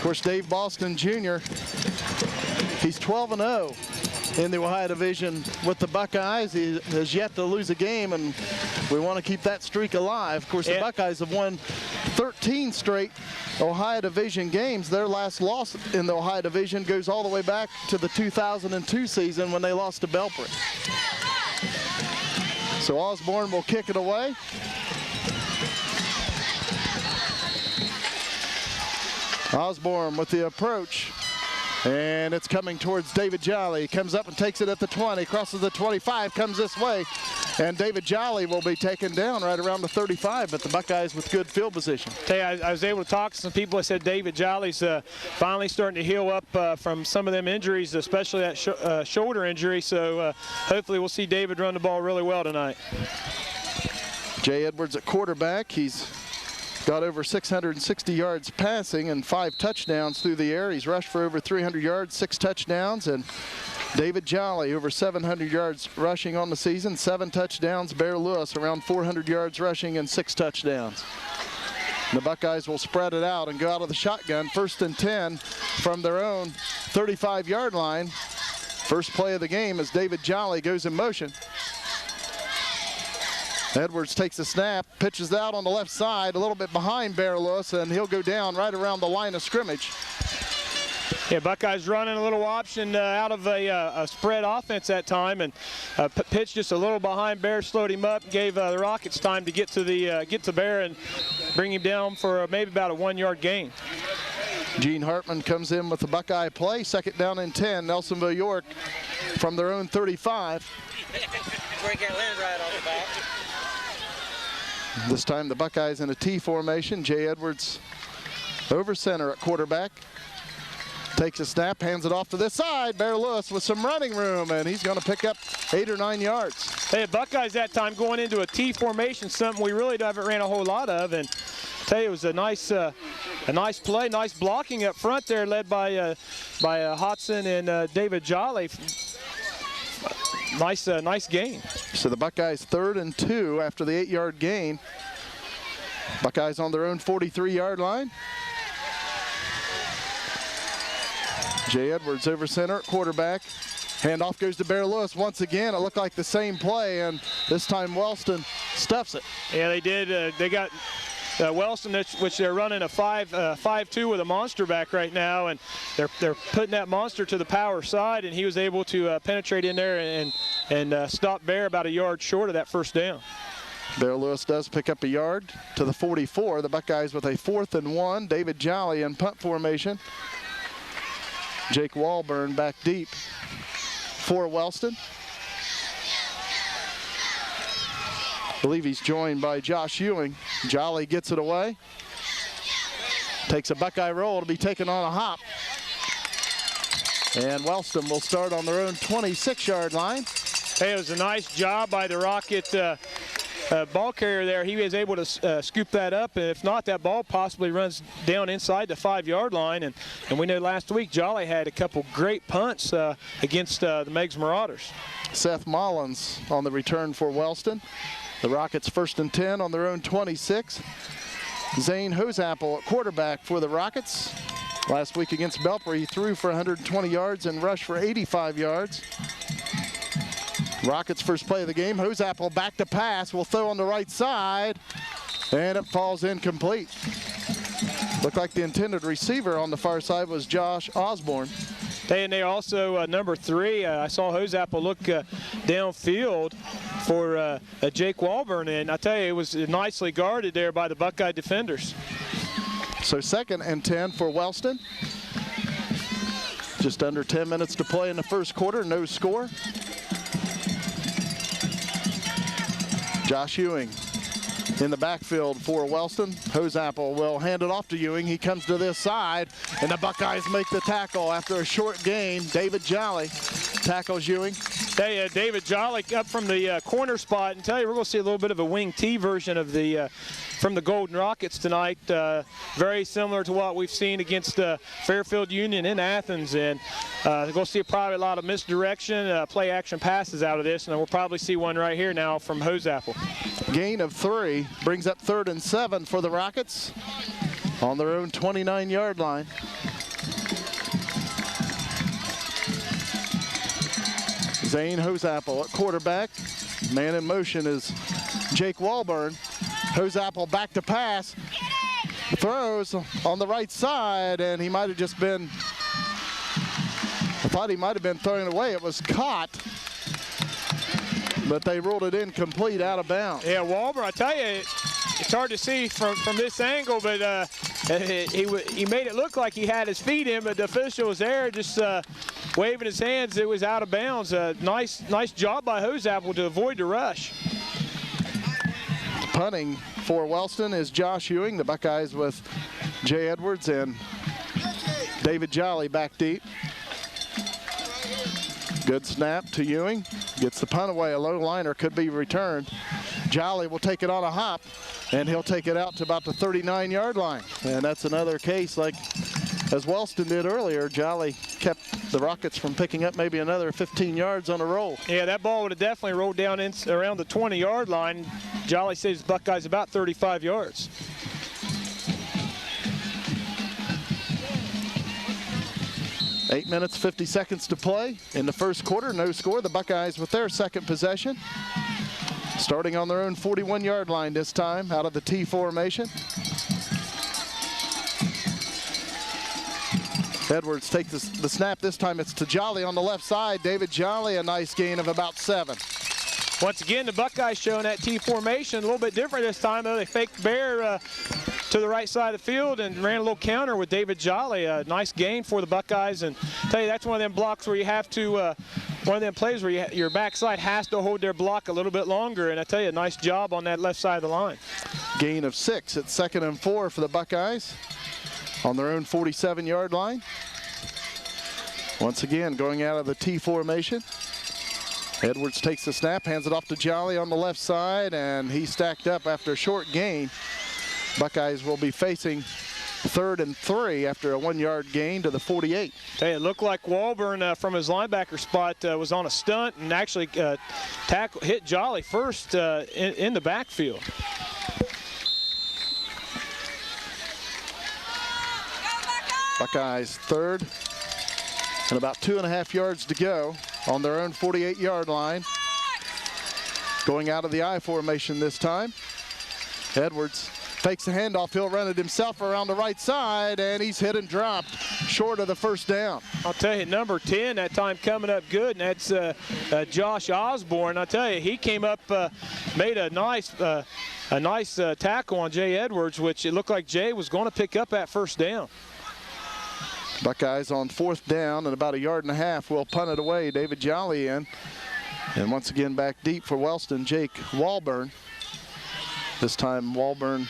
course, Dave Boston Jr., he's 12-0 in the Ohio Division with the Buckeyes. He has yet to lose a game, and we want to keep that streak alive. Of course, the Buckeyes have won 13 straight Ohio Division games. Their last loss in the Ohio Division goes all the way back to the 2002 season when they lost to Belpre. So Osborne will kick it away. Osborne with the approach, and it's coming towards David Jolly. Comes up and takes it at the 20, crosses the 25, comes this way, and David Jolly will be taken down right around the 35, but the Buckeyes with good field position. I was able to talk to some people that said David Jolly's finally starting to heal up from some of them injuries, especially that shoulder injury, so hopefully we'll see David run the ball really well tonight. Jay Edwards at quarterback. He's got over 660 yards passing and 5 touchdowns through the air. He's rushed for over 300 yards, 6 touchdowns. And David Jolly over 700 yards rushing on the season, 7 touchdowns. Bear Lewis around 400 yards rushing and 6 touchdowns. The Buckeyes will spread it out and go out of the shotgun. 1st and 10 from their own 35-yard line. First play of the game as David Jolly goes in motion. Edwards takes a snap, pitches out on the left side, a little bit behind Bear Lewis, and he'll go down right around the line of scrimmage. Yeah, Buckeyes running a little option out of a spread offense that time, and pitched just a little behind Bear, slowed him up, gave the Rockets time to get to Bear and bring him down for maybe about a 1-yard gain. Gene Hartman comes in with the Buckeye play. 2nd down and 10. Nelsonville York from their own 35. This time the Buckeyes in a T formation. Jay Edwards over center at quarterback. Takes a snap, hands it off to this side. Bear Lewis with some running room, and he's going to pick up 8 or 9 yards. Hey, Buckeyes that time going into a T formation, something we really haven't ran a whole lot of. And I tell you, it was a nice play, nice blocking up front there, led by Hodson and David Jolly. Nice gain. So the Buckeyes 3rd and 2 after the 8-yard gain. Buckeyes on their own 43-yard line. Jay Edwards over center at quarterback. Handoff goes to Bear Lewis once again. It looked like the same play, and this time Wellston stuffs it. Yeah, they did. They got Wellston, which they're running a 5-2 with a monster back right now, and they're putting that monster to the power side, and he was able to penetrate in there and stop Bear about a yard short of that 1st down. Bear Lewis does pick up a yard to the 44. The Buckeyes with a 4th and 1. David Jolly in punt formation. Jake Walburn back deep for Wellston. I believe he's joined by Josh Ewing. Jolly gets it away. Takes a Buckeye roll to be taken on a hop. And Wellston will start on their own 26-yard line. Hey, it was a nice job by the Rocket ball carrier there. He was able to scoop that up, and if not, that ball possibly runs down inside the 5-yard line. And we know last week Jolly had a couple great punts against the Meigs Marauders. Seth Mullins on the return for Wellston. The Rockets 1st and 10 on their own 26. Zane Hosapple at quarterback for the Rockets. Last week against Belpre, he threw for 120 yards and rushed for 85 yards. Rockets' first play of the game. Hosapple back to pass, will throw on the right side, and it falls incomplete. Looked like the intended receiver on the far side was Josh Osborne. And they also, number 3, I saw Hosapple look downfield for Jake Walburn, and I tell you, it was nicely guarded there by the Buckeye defenders. So 2nd and 10 for Wellston. Just under 10 minutes to play in the 1st quarter, no score. Josh Ewing in the backfield for Wellston. Hosapple will hand it off to Ewing. He comes to this side, and the Buckeyes make the tackle after a short gain. David Jolly tackles Ewing. Hey, David Jolly up from the corner spot, and tell you, we're going to see a little bit of a wing T version of the from the Golden Rockets tonight. Very similar to what we've seen against Fairfield Union in Athens, and we're going to see probably a lot of misdirection, play action passes out of this, and we'll probably see one right here now from Hosapple. Gain of 3 brings up 3rd and 7 for the Rockets on their own 29-yard line. Zane Hosapple at quarterback. Man in motion is Jake Walburn. Hosapple back to pass. Throws on the right side, and he might have just been, I thought he might have been throwing it away. It was caught, but they ruled it incomplete, out of bounds. Yeah, Walburn, I tell you, it's hard to see from this angle, but he made it look like he had his feet in, but the official was there just waving his hands. It was out of bounds. Nice job by Hosapple to avoid the rush. Punting for Wellston is Josh Ewing. The Buckeyes with Jay Edwards and David Jolly back deep. Good snap to Ewing. Gets the punt away. A low liner could be returned. Jolly will take it on a hop, and he'll take it out to about the 39-yard line. And that's another case like as Wellston did earlier. Jolly kept the Rockets from picking up maybe another 15 yards on a roll. Yeah, that ball would have definitely rolled down around the 20-yard line. Jolly saves Buckeyes about 35 yards. Eight minutes, 50 seconds to play in the first quarter. No score. The Buckeyes with their second possession. Starting on their own 41-yard line this time, out of the T formation. Edwards takes the snap. This time it's to Jolly on the left side. David Jolly, a nice gain of about 7. Once again, the Buckeyes showing that T formation. A little bit different this time, though. They faked bear to the right side of the field and ran a little counter with David Jolly. A nice gain for the Buckeyes. And I tell you, that's one of them blocks where you have to, one of them plays where your backside has to hold their block a little bit longer. And I tell you, a nice job on that left side of the line. Gain of 6 at 2nd and 4 for the Buckeyes on their own 47-yard line. Once again, going out of the T formation. Edwards takes the snap, hands it off to Jolly on the left side, and he stacked up after a short gain. Buckeyes will be facing 3rd and 3 after a 1-yard gain to the 48. Hey, it looked like Walburn from his linebacker spot was on a stunt and actually hit Jolly first in the backfield. Buckeyes 3rd and about 2.5 yards to go on their own 48-yard line. Going out of the I formation this time. Edwards fakes the handoff. He'll run it himself around the right side, and he's hit and dropped short of the first down. I'll tell you, number 10 that time coming up good, and that's Josh Osborne. I'll tell you, he came up, made a nice tackle on Jay Edwards, which it looked like Jay was going to pick up that first down. Buckeyes on 4th down and about 1.5 yards will punt it away. David Jolly in. And once again back deep for Wellston, Jake Walburn. This time Walburn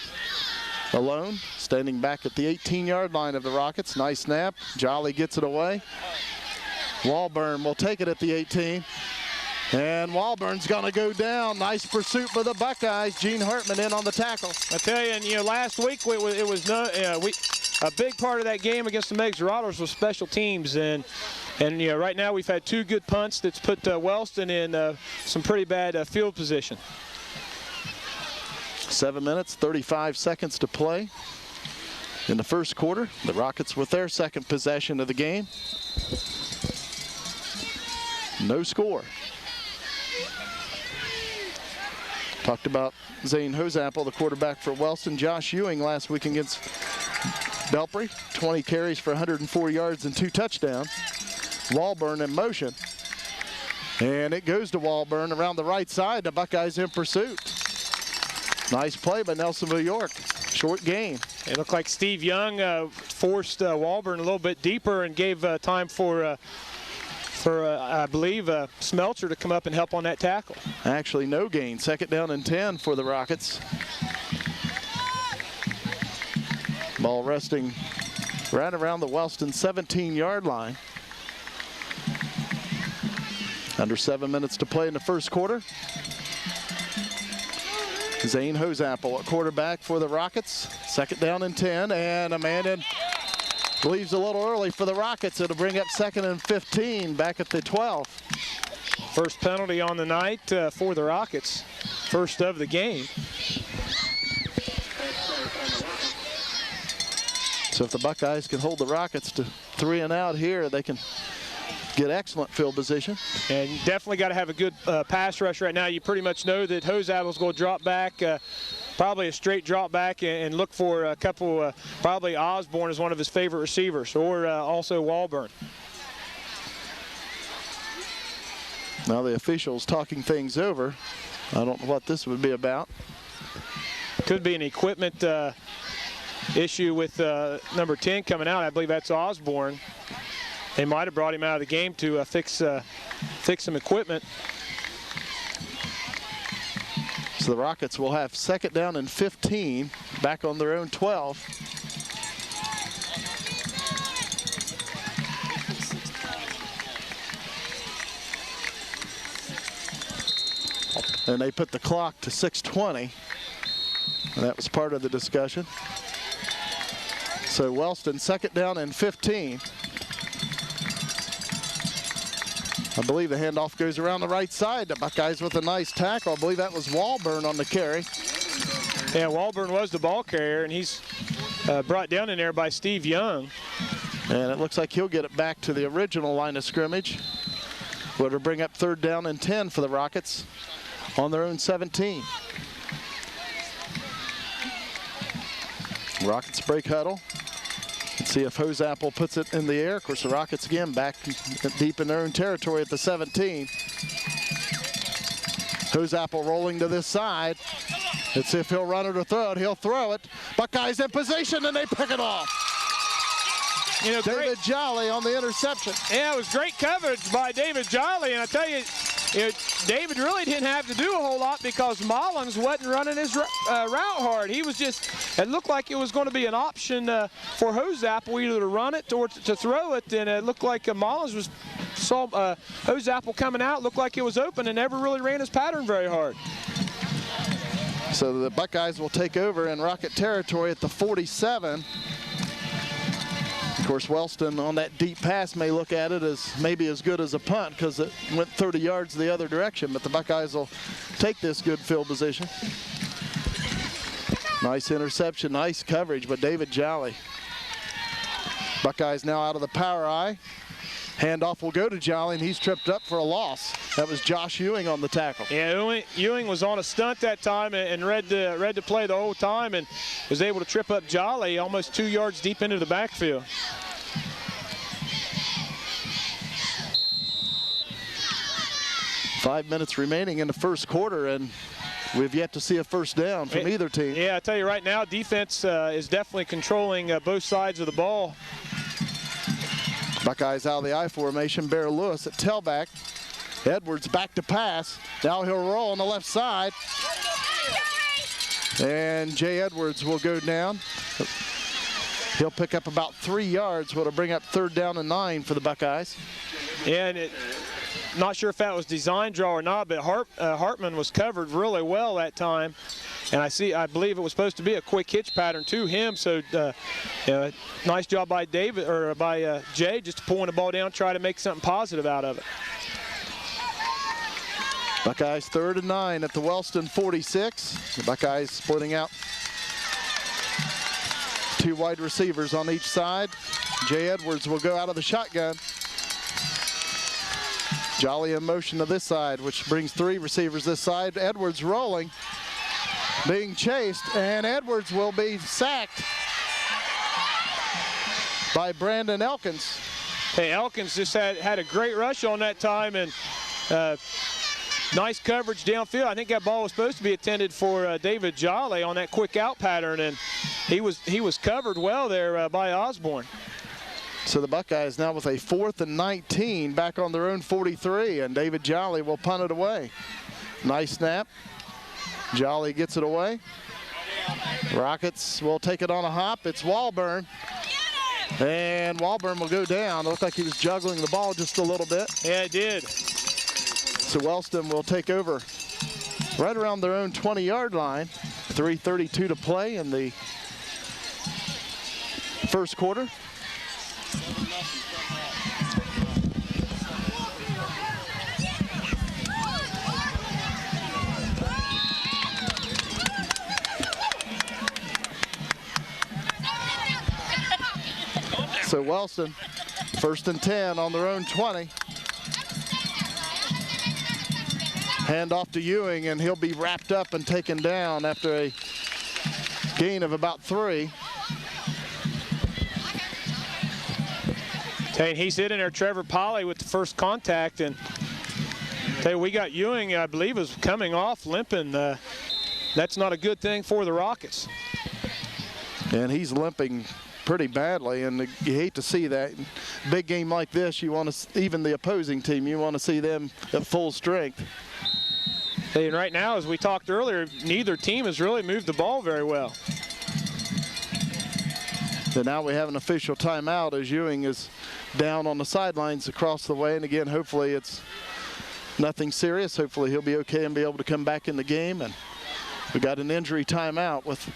alone, standing back at the 18-yard line of the Rockets. Nice snap. Jolly gets it away. Walburn will take it at the 18. And Walburn's going to go down. Nice pursuit by the Buckeyes. Gene Hartman in on the tackle. I tell you, and last week a big part of that game against the Meigs Rotters was special teams, and right now we've had 2 good punts that's put Wellston in some pretty bad field position. 7 minutes, 35 seconds to play in the first quarter. The Rockets with their second possession of the game. No score. Talked about Zane Hosapple, the quarterback for Wellston. Josh Ewing last week against Belpre, 20 carries for 104 yards and 2 touchdowns. Walburn in motion. And it goes to Walburn around the right side. The Buckeyes in pursuit. Nice play by Nelsonville York. Short gain. It looked like Steve Young forced Walburn a little bit deeper and gave time for I believe, Smeltzer to come up and help on that tackle. Actually, no gain. 2nd down and 10 for the Rockets. Ball resting right around the Wellston 17-yard line. Under 7 minutes to play in the first quarter. Zane Hosapple at quarterback for the Rockets. 2nd down and 10, and a man in. Leaves a little early for the Rockets. It'll bring up 2nd and 15 back at the 12. First penalty on the night for the Rockets. First of the game. So if the Buckeyes can hold the Rockets to 3 and out here, they can get excellent field position. And you definitely got to have a good pass rush right now. You pretty much know that Hose Apple's going to drop back, probably a straight drop back, and look for a couple, probably Osborne is one of his favorite receivers, or also Walburn. Now the officials talking things over. I don't know what this would be about. Could be an equipment issue with number 10 coming out. I believe that's Osborne. They might have brought him out of the game to fix some equipment. So the Rockets will have 2nd down and 15, back on their own 12. And they put the clock to 6:20. And that was part of the discussion. So Wellston, 2nd down and 15. I believe the handoff goes around the right side. The Buckeyes with a nice tackle. I believe that was Walburn on the carry. Yeah, Walburn was the ball carrier, and he's brought down in there by Steve Young. And it looks like he'll get it back to the original line of scrimmage. Would bring up 3rd down and 10 for the Rockets on their own 17. Rockets break huddle. Let's see if Hose Apple puts it in the air. Of course, the Rockets again back deep in their own territory at the 17. Hose Apple rolling to this side. Let's see if he'll run it or throw it. He'll throw it. Buckeyes in position, and they pick it off. You know, David Jolly on the interception. Yeah, it was great coverage by David Jolly, and I tell you, David really didn't have to do a whole lot because Mullins wasn't running his route hard. He was just, it looked like it was going to be an option for Hose Apple either to run it or to throw it, and it looked like Mullins saw Hose Apple coming out, looked like it was open, and never really ran his pattern very hard. So the Buckeyes will take over in Rocket territory at the 47. Of course, Wellston on that deep pass may look at it as maybe as good as a punt because it went 30 yards the other direction, but the Buckeyes will take this good field position. Nice interception, nice coverage, but David Jolly. Buckeyes now out of the power eye. Handoff will go to Jolly, and he's tripped up for a loss. That was Josh Ewing on the tackle. Yeah, Ewing was on a stunt that time and read the play the whole time and was able to trip up Jolly almost 2 yards deep into the backfield. Five minutes remaining in the first quarter, and we've yet to see a first down from either team. Yeah, I tell you right now, defense is definitely controlling both sides of the ball. Buckeyes out of the I formation. Bear Lewis at tailback. Edwards back to pass. Now he'll roll on the left side. And Jay Edwards will go down. He'll pick up about 3 yards, which will bring up 3rd down and 9 for the Buckeyes. And not sure if that was design draw or not, but Hartman was covered really well that time. And I believe it was supposed to be a quick hitch pattern to him. So nice job by Jay just pulling the ball down, try to make something positive out of it. Buckeyes 3rd and 9 at the Wellston 46. The Buckeyes splitting out 2 wide receivers on each side. Jay Edwards will go out of the shotgun. Jolly in motion to this side, which brings 3 receivers this side. Edwards rolling, being chased, and Edwards will be sacked by Brandon Elkins. Hey, Elkins just had a great rush on that time, and nice coverage downfield. I think that ball was supposed to be intended for David Jolly on that quick out pattern, and he was covered well there by Osborne. So the Buckeyes now with a 4th and 19 back on their own 43, and David Jolly will punt it away. Nice snap. Jolly gets it away. Rockets will take it on a hop. It's Walburn. And Walburn will go down. It looked like he was juggling the ball just a little bit. Yeah, it did. So Wellston will take over right around their own 20-yard line. 3:32 to play in the first quarter. So Wellston, 1st and 10 on their own 20. Hand off to Ewing, and he'll be wrapped up and taken down after a gain of about 3. And he's hitting there, Trevor Polly, with the first contact. And we got Ewing, I believe, was coming off limping. That's not a good thing for the Rockets. And he's limping pretty badly, and you hate to see that. Big game like this, you want to, even the opposing team, you want to see them at full strength. And right now, as we talked earlier, neither team has really moved the ball very well. And now we have an official timeout as Ewing is down on the sidelines across the way. And again, hopefully it's nothing serious. Hopefully he'll be okay and be able to come back in the game. And we got an injury timeout with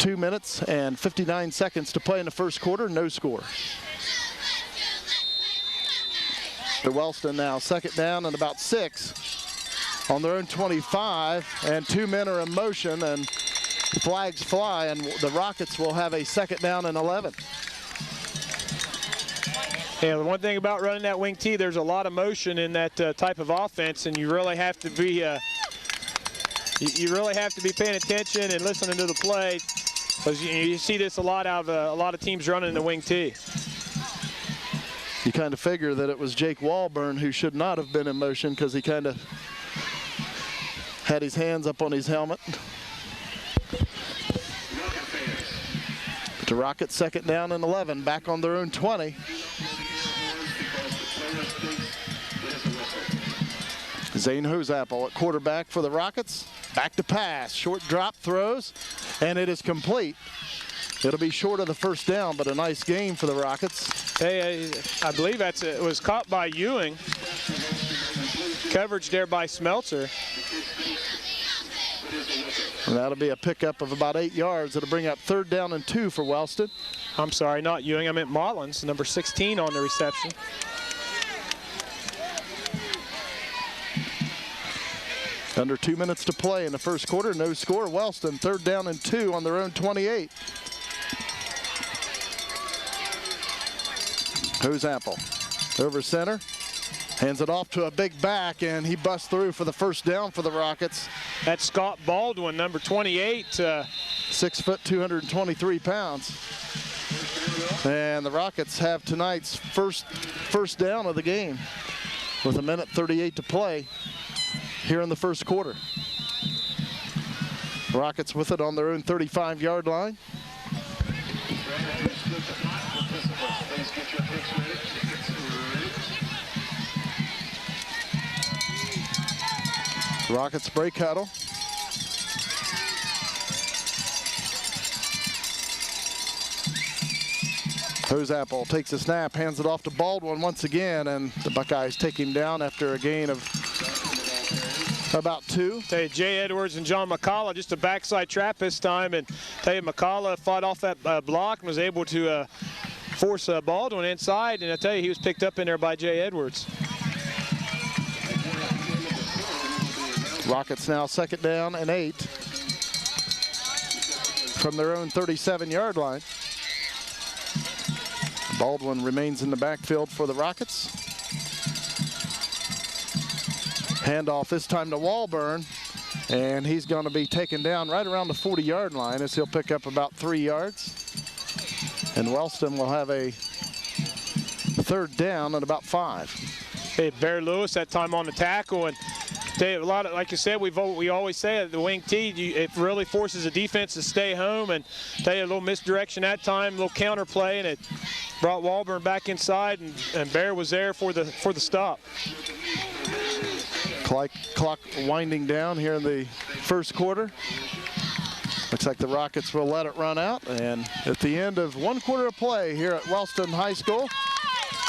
2 minutes and 59 seconds to play in the first quarter. No score. To Wellston now, second down and about 6 on their own 25, and 2 men are in motion, and flags fly, and the Rockets will have a second down and 11. Yeah, the one thing about running that wing T, there's a lot of motion in that type of offense, and you really have to be you really have to be paying attention and listening to the play, because you see this a lot out of a lot of teams running the wing T. You kind of figure that it was Jake Walburn who should not have been in motion, because he kind of had his hands up on his helmet. The Rockets second down and 11, back on their own 20. Zane Hosapple at quarterback for the Rockets. Back to pass, short drop throws, and it is complete. It'll be short of the first down, but a nice game for the Rockets. Hey, I believe it was caught by Ewing. Coverage there by Smeltzer. And that'll be a pickup of about 8 yards. It'll bring up third down and 2 for Wellston. I'm sorry, not Ewing. I meant Mullins, number 16 on the reception. Under 2 minutes to play in the first quarter. No score. Wellston, third down and 2 on their own 28. Hosapple over center. Hands it off to a big back, and he busts through for the first down for the Rockets. That's Scott Baldwin, number 28. 6 foot, 223 pounds. And the Rockets have tonight's first down of the game with 1:38 to play here in the first quarter. Rockets with it on their own 35-yard line. Rockets break huddle. Hosapple takes a snap, hands it off to Baldwin once again, and the Buckeyes take him down after a gain of about 2. Jay Edwards and John McCullough, just a backside trap this time, and McCullough fought off that block and was able to force Baldwin inside, and I tell you, he was picked up in there by Jay Edwards. Rockets now second down and 8 from their own 37-yard line. Baldwin remains in the backfield for the Rockets. Handoff this time to Walburn, and he's going to be taken down right around the 40-yard line as he'll pick up about 3 yards. And Wellston will have a third down and about 5. Hey, Bear Lewis that time on the tackle, and a lot of, like you said, we always say at the wing T, it really forces the defense to stay home, and a little misdirection that time, a little counter play, and it brought Walburn back inside, and Bear was there for the stop. Clock winding down here in the first quarter. Looks like the Rockets will let it run out, and at the end of 1 quarter of play here at Wellston High School,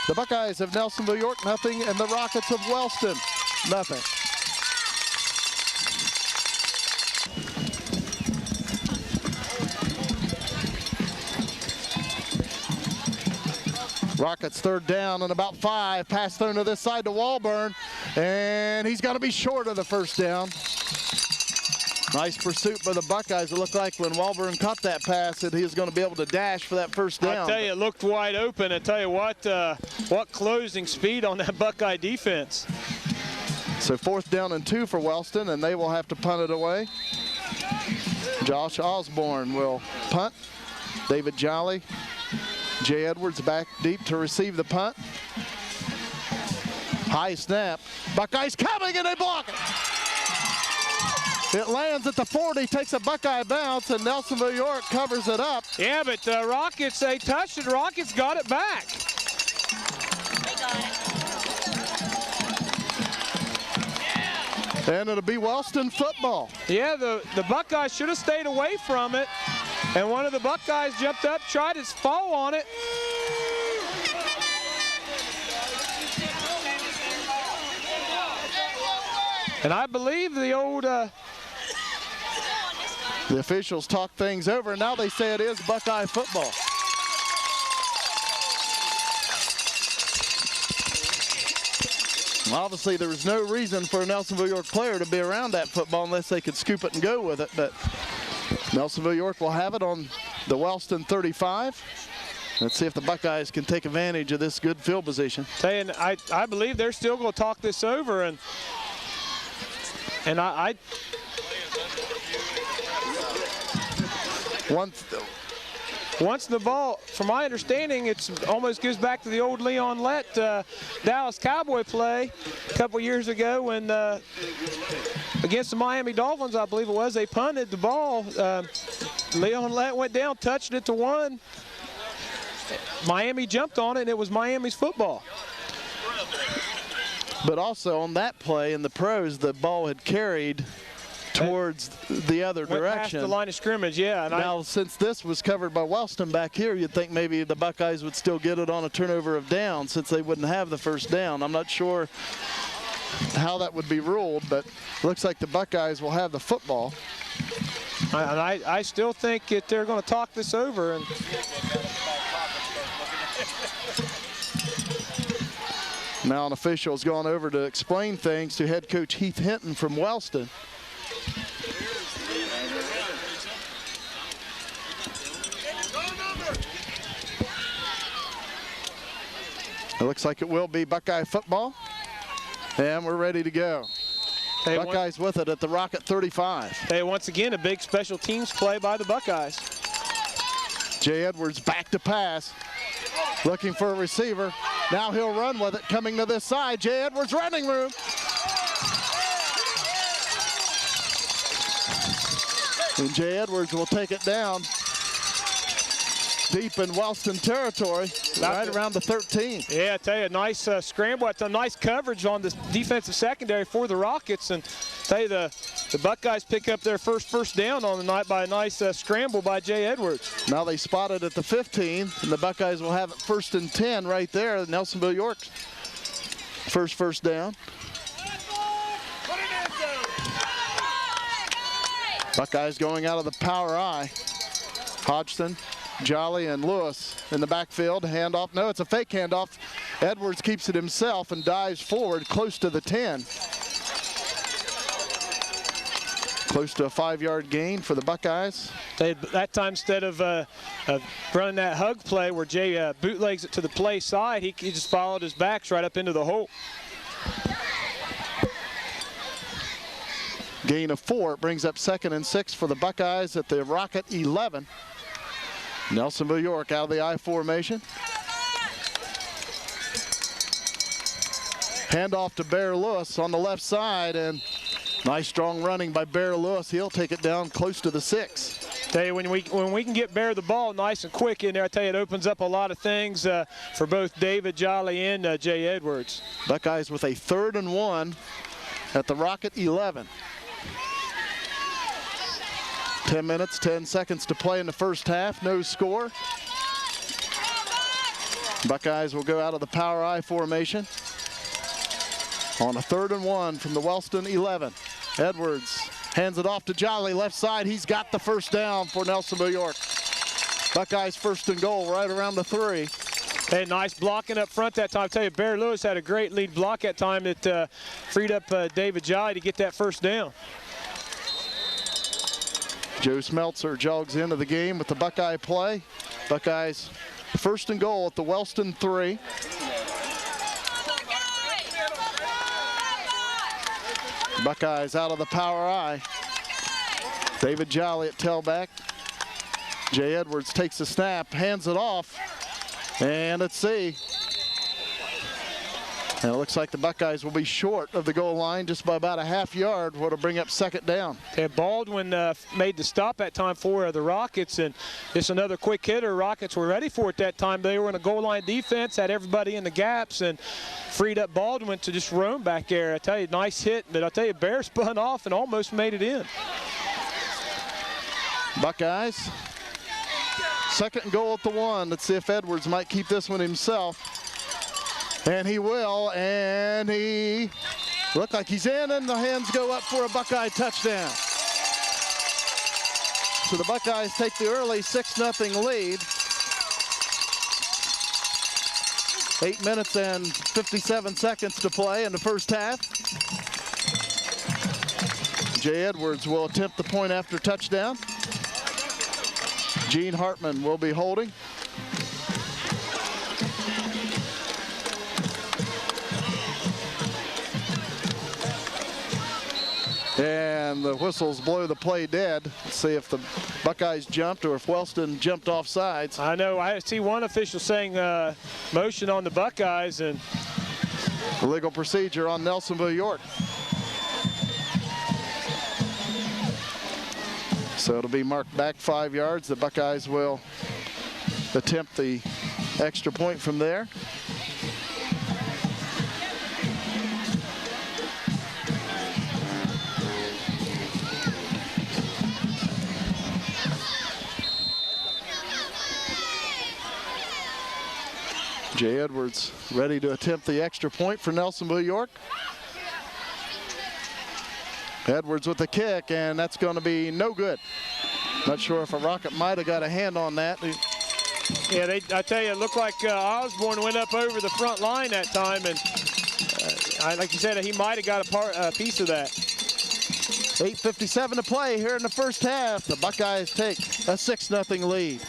the Buckeyes of Nelsonville York, nothing, and the Rockets of Wellston, nothing. Rockets third down and about 5. Pass thrown to this side to Walburn, and he's going to be short of the first down. Nice pursuit by the Buckeyes. It looked like when Walburn caught that pass that he was going to be able to dash for that first down. I tell you, it looked wide open. I tell you what closing speed on that Buckeye defense. So 4th down and 2 for Wellston, and they will have to punt it away. Josh Osborne will punt. David Jolly, Jay Edwards back deep to receive the punt. High snap. Buckeyes coming, and they block it. It lands at the 40, takes a Buckeye bounce, and Nelsonville York covers it up. Yeah, but the Rockets, they touched it. Rockets got it back. They got it. And it'll be Wellston football. Yeah, the Buckeyes should have stayed away from it. And one of the Buckeyes jumped up, tried his fall on it. And I believe the old... The officials talk things over, and now they say it is Buckeye football. Obviously, there was no reason for a Nelsonville York player to be around that football unless they could scoop it and go with it. But Nelsonville York will have it on the Wellston 35. Let's see if the Buckeyes can take advantage of this good field position. And I believe they're still going to talk this over, and once the ball, from my understanding, it almost goes back to the old Leon Lett Dallas Cowboy play a couple years ago when against the Miami Dolphins, I believe it was, they punted the ball. Leon Lett went down, touched it to 1. Miami jumped on it, and it was Miami's football. But also on that play in the pros, the ball had carried towards the other direction. Past the line of scrimmage, yeah. And now, since this was covered by Wellston back here, you'd think maybe the Buckeyes would still get it on a turnover of down since they wouldn't have the first down. I'm not sure how that would be ruled, but it looks like the Buckeyes will have the football. And I still think that they're going to talk this over. And now an official has gone over to explain things to head coach Heath Hinton from Wellston. It looks like it will be Buckeye football, and we're ready to go. Hey, Buckeyes with it at the Rocket 35. Hey, once again, a big special teams play by the Buckeyes. Jay Edwards back to pass, looking for a receiver. Now he'll run with it, coming to this side. Jay Edwards running room. And Jay Edwards will take it down deep in Wellston territory, right around the 13. Yeah, I tell you, a nice scramble. It's a nice coverage on the defensive secondary for the Rockets. And I tell you, the Buckeyes pick up their first down on the night by a nice scramble by Jay Edwards. Now they spot it at the 15, and the Buckeyes will have it 1st and 10 right there. Nelsonville York first down. Buckeyes going out of the power I. Hodgson, Jolly, and Lewis in the backfield. Handoff. No, it's a fake handoff. Edwards keeps it himself and dives forward close to the 10. Close to a 5-yard gain for the Buckeyes. That time, instead of running that hug play where Jay bootlegs it to the play side, he just followed his backs right up into the hole. Gain of 4. It brings up 2nd and 6 for the Buckeyes at the Rocket 11. Nelsonville York out of the I formation. Handoff to Bear Lewis on the left side, and nice strong running by Bear Lewis. He'll take it down close to the 6. Tell you, when we can get Bear the ball nice and quick in there, I tell you, it opens up a lot of things for both David Jolly and Jay Edwards. Buckeyes with a 3rd and 1 at the Rocket 11. 10 minutes, 10 seconds to play in the first half. No score. Buckeyes will go out of the power I formation on a 3rd and 1 from the Wellston 11. Edwards hands it off to Jolly, left side. He's got the first down for Nelsonville York. Buckeyes 1st and goal right around the 3. Hey, nice blocking up front that time. I tell you, Bear Lewis had a great lead block that time that freed up David Jolly to get that first down. Joe Smeltzer jogs into the game with the Buckeye play. Buckeyes 1st and goal at the Wellston 3. Buckeyes out of the power I. David Jolly at tailback. Jay Edwards takes the snap, hands it off, and let's see. And it looks like the Buckeyes will be short of the goal line just by about a half-yard, what'll bring up second down. And Baldwin made the stop that time for the Rockets, and it's another quick hitter. Rockets were ready for it that time. They were in a goal line defense, had everybody in the gaps, and freed up Baldwin to just roam back there. I tell you, nice hit, but I tell you, Bear spun off and almost made it in. Buckeyes, second and goal at the 1. Let's see if Edwards might keep this one himself. And he will, and he looked like he's in, and the hands go up for a Buckeye touchdown. So the Buckeyes take the early 6-0 lead. 8 minutes and 57 seconds to play in the first half. Jay Edwards will attempt the point after touchdown. Gene Hartman will be holding. And the whistles blow the play dead. Let's see if the Buckeyes jumped or if Wellston jumped off sides. I know, I see one official saying motion on the Buckeyes, and legal procedure on Nelsonville York. So it'll be marked back 5 yards. The Buckeyes will attempt the extra point from there. Jay Edwards ready to attempt the extra point for Nelsonville York. Edwards with the kick, and that's going to be no good. Not sure if a Rocket might have got a hand on that. Yeah, I tell you, it looked like Osborne went up over the front line that time, and like you said, he might have got a piece of that. 8:57 to play here in the first half. The Buckeyes take a 6-0 lead.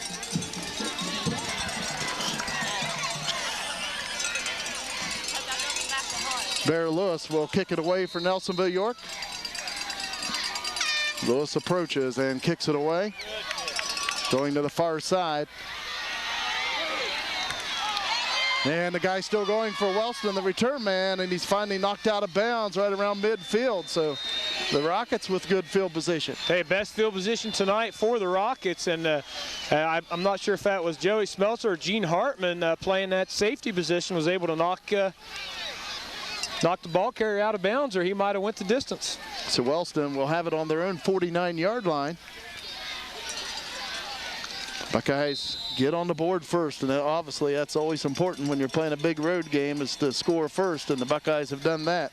Bear Lewis will kick it away for Nelsonville York. Lewis approaches and kicks it away. Going to the far side. And the guy still going for Wellston, the return man, and he's finally knocked out of bounds right around midfield. So the Rockets with good field position. Hey, best field position tonight for the Rockets, and I'm not sure if that was Joey Smeltzer or Gene Hartman playing that safety position, was able to knock the ball carrier out of bounds, or he might have went the distance. So Wellston will have it on their own 49-yard line. Buckeyes get on the board first, and obviously that's always important when you're playing a big road game, is to score first, and the Buckeyes have done that.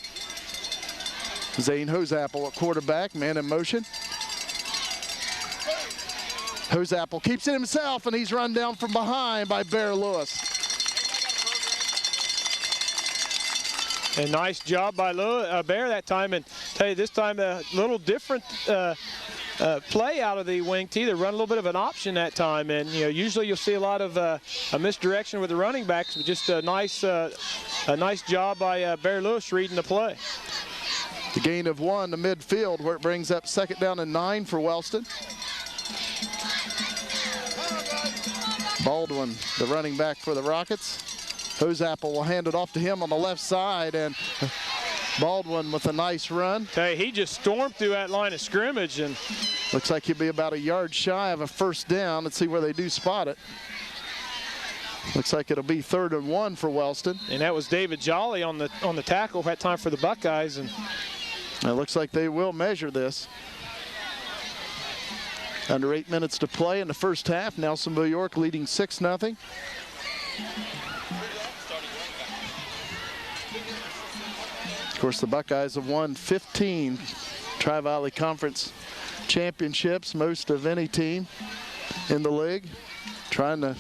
Zane Hosapple at quarterback, man in motion. Hosapple keeps it himself, and he's run down from behind by Bear Lewis. A nice job by Bear that time, and tell you this time a little different play out of the wing tee. They run a little bit of an option that time, and usually you'll see a lot of a misdirection with the running backs, but just a nice job by Bear Lewis reading the play. The gain of 1 to midfield, where it brings up 2nd down and 9 for Wellston. Baldwin, the running back for the Rockets. Hosapple will hand it off to him on the left side, and Baldwin with a nice run. Hey, he just stormed through that line of scrimmage, and looks like he'll be about a yard shy of a 1st down. Let's see where they do spot it. Looks like it'll be 3rd and 1 for Wellston. And that was David Jolly on the tackle that time for the Buckeyes, and it looks like they will measure this. Under 8 minutes to play in the first half. Nelsonville York leading 6-0. Of course, the Buckeyes have won 15 Tri-Valley Conference championships, most of any team in the league, trying to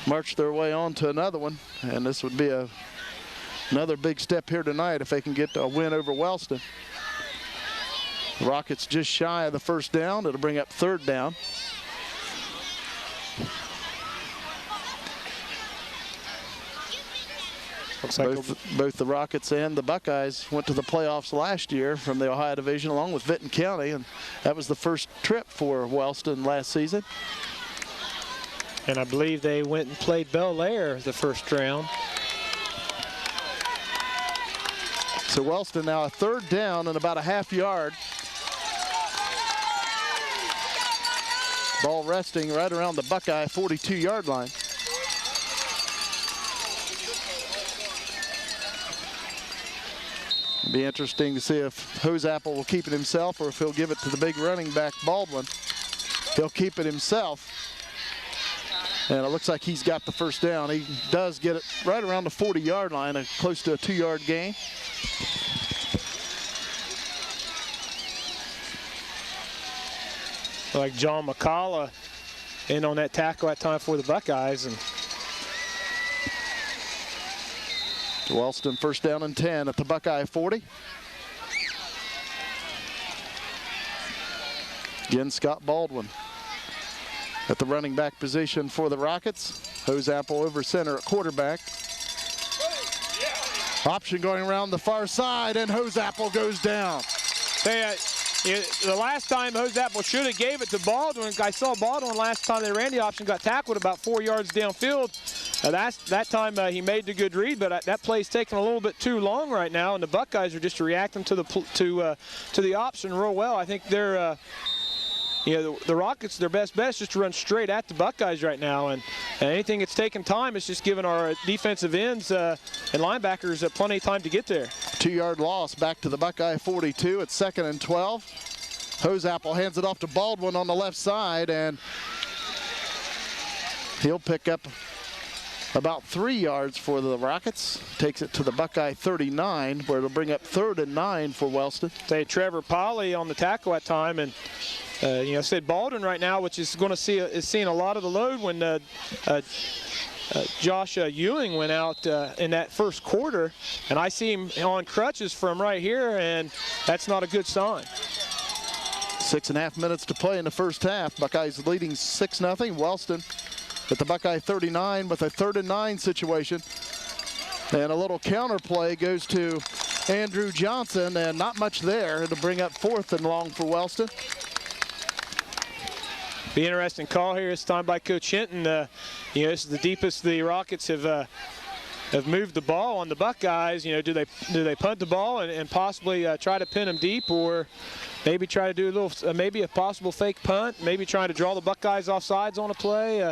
march their way on to another one. And this would be another big step here tonight if they can get a win over Wellston. The Rockets just shy of the 1st down. It'll bring up 3rd down. Looks like both the Rockets and the Buckeyes went to the playoffs last year from the Ohio Division along with Vinton County, and that was the first trip for Wellston last season. And I believe they went and played Bel Air the first round. So Wellston now a third down and about a half yard. Ball resting right around the Buckeye 42-yard line. Be interesting to see if Hoseapple will keep it himself or if he'll give it to the big running back Baldwin. He'll keep it himself. And it looks like he's got the first down. He does get it right around the 40-yard line, close to a 2-yard gain. Like John McCullough in on that tackle that time for the Buckeyes. And Wellston first down and 10 at the Buckeye 40. Again, Scott Baldwin at the running back position for the Rockets. Hoseapple over center at quarterback. Option going around the far side, and Hoseapple goes down. The last time Hoseapple should have gave it to Baldwin. I saw Baldwin last time they ran the option, got tackled about 4 yards downfield. That time he made the good read, but that play's taking a little bit too long right now, and the Buckeyes are just reacting to the option real well. I think they're the Rockets, their best bet is just to run straight at the Buckeyes right now, and anything that's taking time is just giving our defensive ends and linebackers plenty of time to get there. 2-yard loss back to the Buckeye 42 at 2nd and 12. Hoseapple hands it off to Baldwin on the left side, and he'll pick up about 3 yards for the Rockets. Takes it to the Buckeye 39, where it'll bring up 3rd and 9 for Wellston. Say Trevor Polly on the tackle at time, and I said Baldwin right now, which is going to seeing a lot of the load when Josh Ewing went out in that first quarter, and I see him on crutches from right here, and that's not a good sign. 6.5 minutes to play in the first half. Buckeyes leading 6-0. Wellston at the Buckeye 39 with a 3rd and 9 situation. And a little counter play goes to Andrew Johnson, and not much there to bring up 4th and long for Wellston. Be interesting call here this time by Coach Hinton. This is the deepest the Rockets have moved the ball on the Buckeyes. Do they punt the ball and possibly try to pin them deep, or maybe try to do a little maybe a possible fake punt, maybe trying to draw the Buckeyes off sides on a play.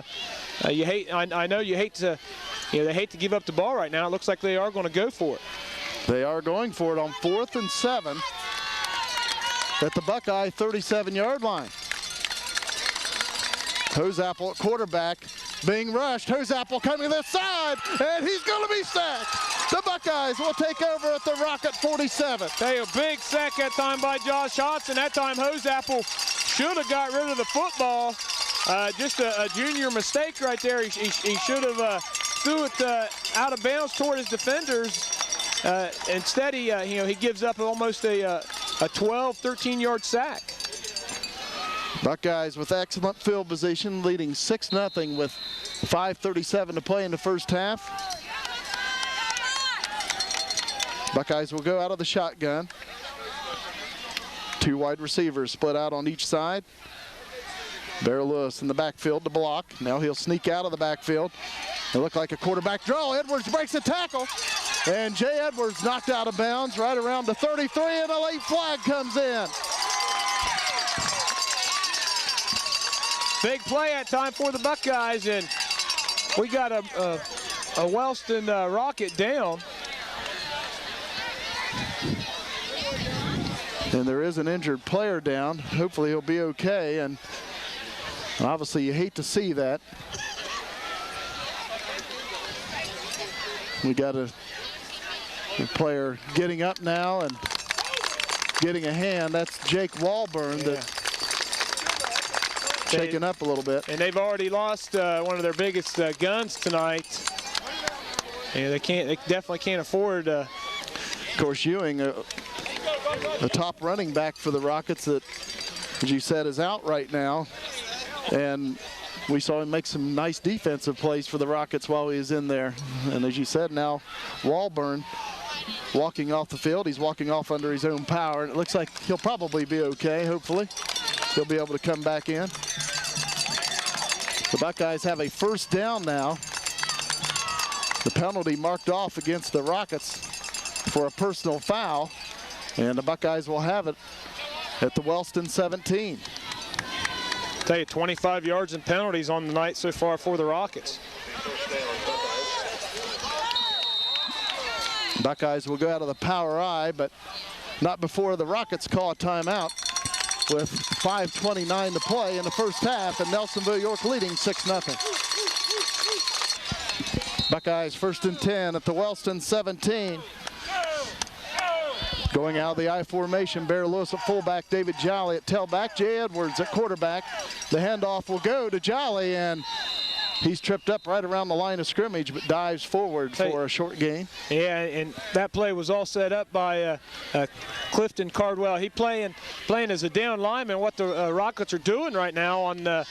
I know you hate to they hate to give up the ball right now. It looks like they are going to go for it. They are going for it on 4th and 7 at the Buckeye 37-yard line. Hoseapple at quarterback, being rushed. Hoseapple coming to the side, and he's going to be sacked. The Buckeyes will take over at the Rocket 47. Hey, a big sack that time by Josh Hodson. That time Hoseapple should have got rid of the football. Just a junior mistake right there. He should have threw it out of bounds toward his defenders. Instead, he gives up almost a 12, 13-yard sack. Buckeyes with excellent field position, leading 6-0 with 5:37 to play in the first half. Buckeyes will go out of the shotgun. 2 wide receivers split out on each side. Bear Lewis in the backfield to block. Now he'll sneak out of the backfield. It looked like a quarterback draw. Edwards breaks a tackle. And Jay Edwards knocked out of bounds right around the 33, and a late flag comes in. Big play at time for the Buckeyes, and we got a Wellston Rocket down. And there is an injured player down. Hopefully he'll be okay, and obviously you hate to see that. We got a player getting up now and getting a hand. That's Jake Walburn that shaking up a little bit. And they've already lost one of their biggest guns tonight. Yeah, they definitely can't afford. Of course, Ewing, the top running back for the Rockets that, as you said, is out right now. And we saw him make some nice defensive plays for the Rockets while he was in there. And as you said, now Walburn walking off the field. He's walking off under his own power, and it looks like he'll probably be okay, hopefully. He'll be able to come back in. The Buckeyes have a first down now. The penalty marked off against the Rockets for a personal foul, and the Buckeyes will have it at the Wellston 17. Tell you, 25 yards and penalties on the night so far for the Rockets. Buckeyes will go out of the power I, but not before the Rockets call a timeout with 5:29 to play in the first half, and Nelsonville York leading 6-0. Buckeyes 1st and 10 at the Wellston 17. Going out of the I formation, Bear Lewis at fullback, David Jolly at tailback, Jay Edwards at quarterback. The handoff will go to Jolly, and he's tripped up right around the line of scrimmage, but dives forward for a short gain. Yeah, and that play was all set up by Clifton Cardwell. He playing as a down lineman. What the Rockets are doing right now on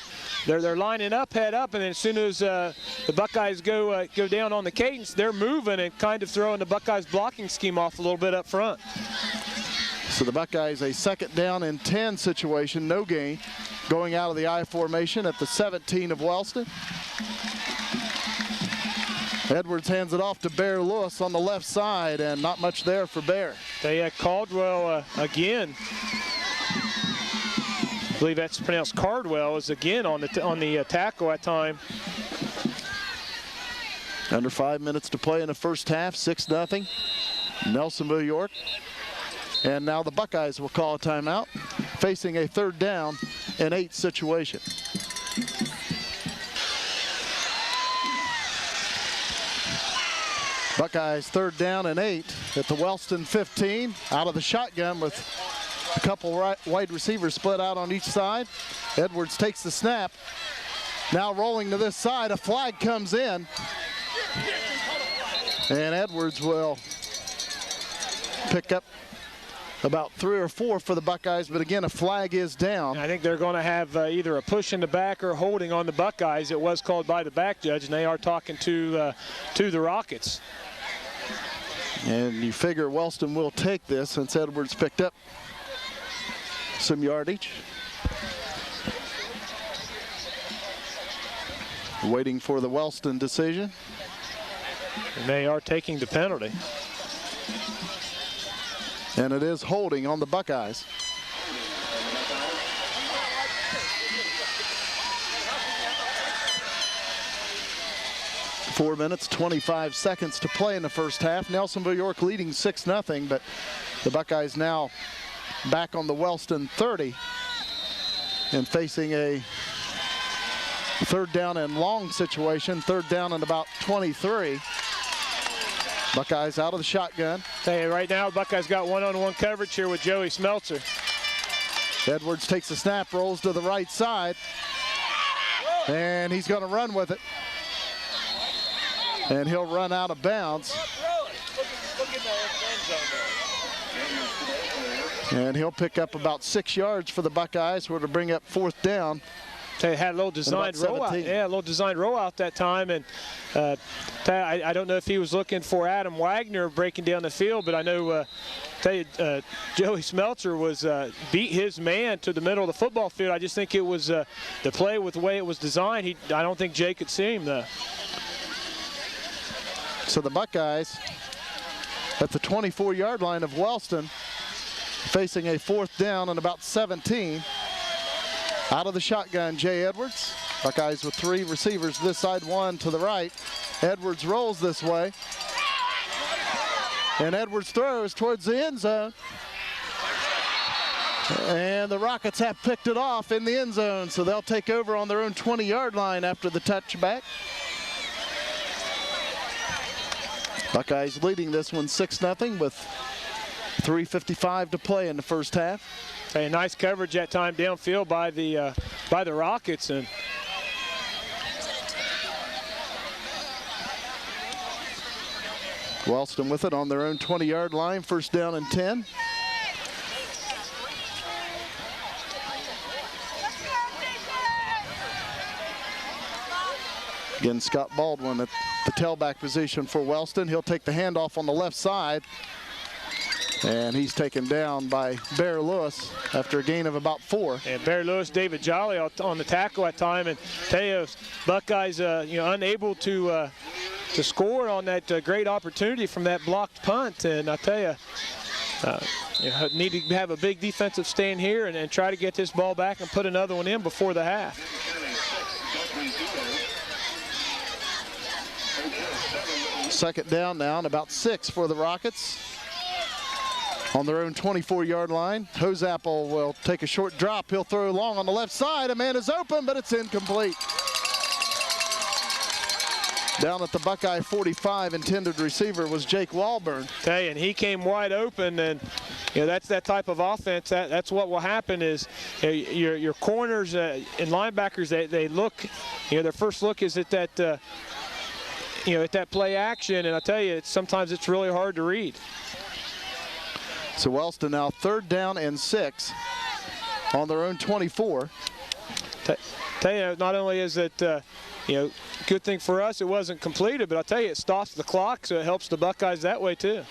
they're lining up, head up, and then as soon as the Buckeyes go down on the cadence, they're moving and kind of throwing the Buckeyes blocking scheme off a little bit up front. So the Buckeyes a 2nd down and 10 situation, no gain, going out of the I formation at the 17 of Wellston. Edwards hands it off to Bear Lewis on the left side, and not much there for Bear. They had Caldwell again. I believe that's pronounced Cardwell, is again on the tackle at time. Under 5 minutes to play in the first half, 6-0. Nelsonville York. And now the Buckeyes will call a timeout, facing a 3rd down and 8 situation. Buckeyes 3rd down and 8 at the Wellston 15. Out of the shotgun with a couple wide receivers split out on each side. Edwards takes the snap. Now rolling to this side, a flag comes in. And Edwards will pick up about 3 or 4 for the Buckeyes, but again, a flag is down. I think they're going to have either a push in the back or holding on the Buckeyes. It was called by the back judge, and they are talking to the Rockets. And you figure Wellston will take this since Edwards picked up some yardage. Waiting for the Wellston decision. And they are taking the penalty. And it is holding on the Buckeyes. Four minutes, 25 seconds to play in the first half. Nelsonville York leading 6-0, but the Buckeyes now back on the Wellston 30 and facing a 3rd down and long situation, 3rd down and about 23. Buckeyes out of the shotgun. Hey, right now, Buckeyes got one-on-one coverage here with Joey Smeltzer. Edwards takes the snap, rolls to the right side, and he's going to run with it. And he'll run out of bounds. And he'll pick up about 6 yards for the Buckeyes, who are to bring up 4th down. They had a little designed rollout. Yeah, a little designed rollout that time, and I don't know if he was looking for Adam Wagner breaking down the field, but I know Joey Smeltzer was beat his man to the middle of the football field. I just think it was the play with the way it was designed. I don't think Jay could see him though. So the Buckeyes at the 24-yard line of Wellston, facing a 4th down and about 17. Out of the shotgun, Jay Edwards. Buckeyes with 3 receivers this side, 1 to the right. Edwards rolls this way. And Edwards throws towards the end zone. And the Rockets have picked it off in the end zone, so they'll take over on their own 20-yard line after the touchback. Buckeyes leading this one 6-0 with 3:55 to play in the first half. Hey, nice coverage that time downfield by the Rockets, and Wellston with it on their own 20-yard line, 1st down and 10. Again, Scott Baldwin at the tailback position for Wellston. He'll take the handoff on the left side. And he's taken down by Bear Lewis after a gain of about 4. And Bear Lewis, David Jolly on the tackle at time. And tell you, Buckeyes, unable to score on that great opportunity from that blocked punt. And I tell you, need to have a big defensive stand here and try to get this ball back and put another one in before the half. Second down now and about 6 for the Rockets. On their own 24-yard line, Hosapple will take a short drop. He'll throw long on the left side. A man is open, but it's incomplete. Down at the Buckeye 45, intended receiver was Jake Walburn. Tell you, and he came wide open, and that's that type of offense. That's what will happen is your corners and linebackers, they look, their first look is at that, at that play action, and I tell you, sometimes it's really hard to read. So Wellston now 3rd down and 6 on their own 24. Tell you, not only is it, good thing for us it wasn't completed, but I'll tell you, it stops the clock, so it helps the Buckeyes that way too.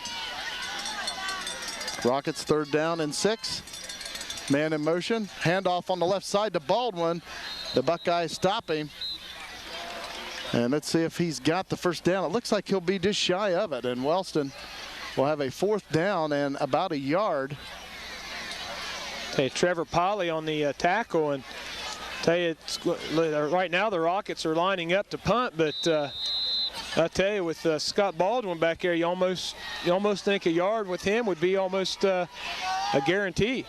Rockets 3rd down and 6. Man in motion, handoff on the left side to Baldwin. The Buckeyes stop him. And let's see if he's got the first down. It looks like he'll be just shy of it, and Wellston will have a 4th down and about a yard. Hey, Trevor Polly on the tackle, and tell you, right now the Rockets are lining up to punt, but I tell you, with Scott Baldwin back there, you almost think a yard with him would be almost a guarantee.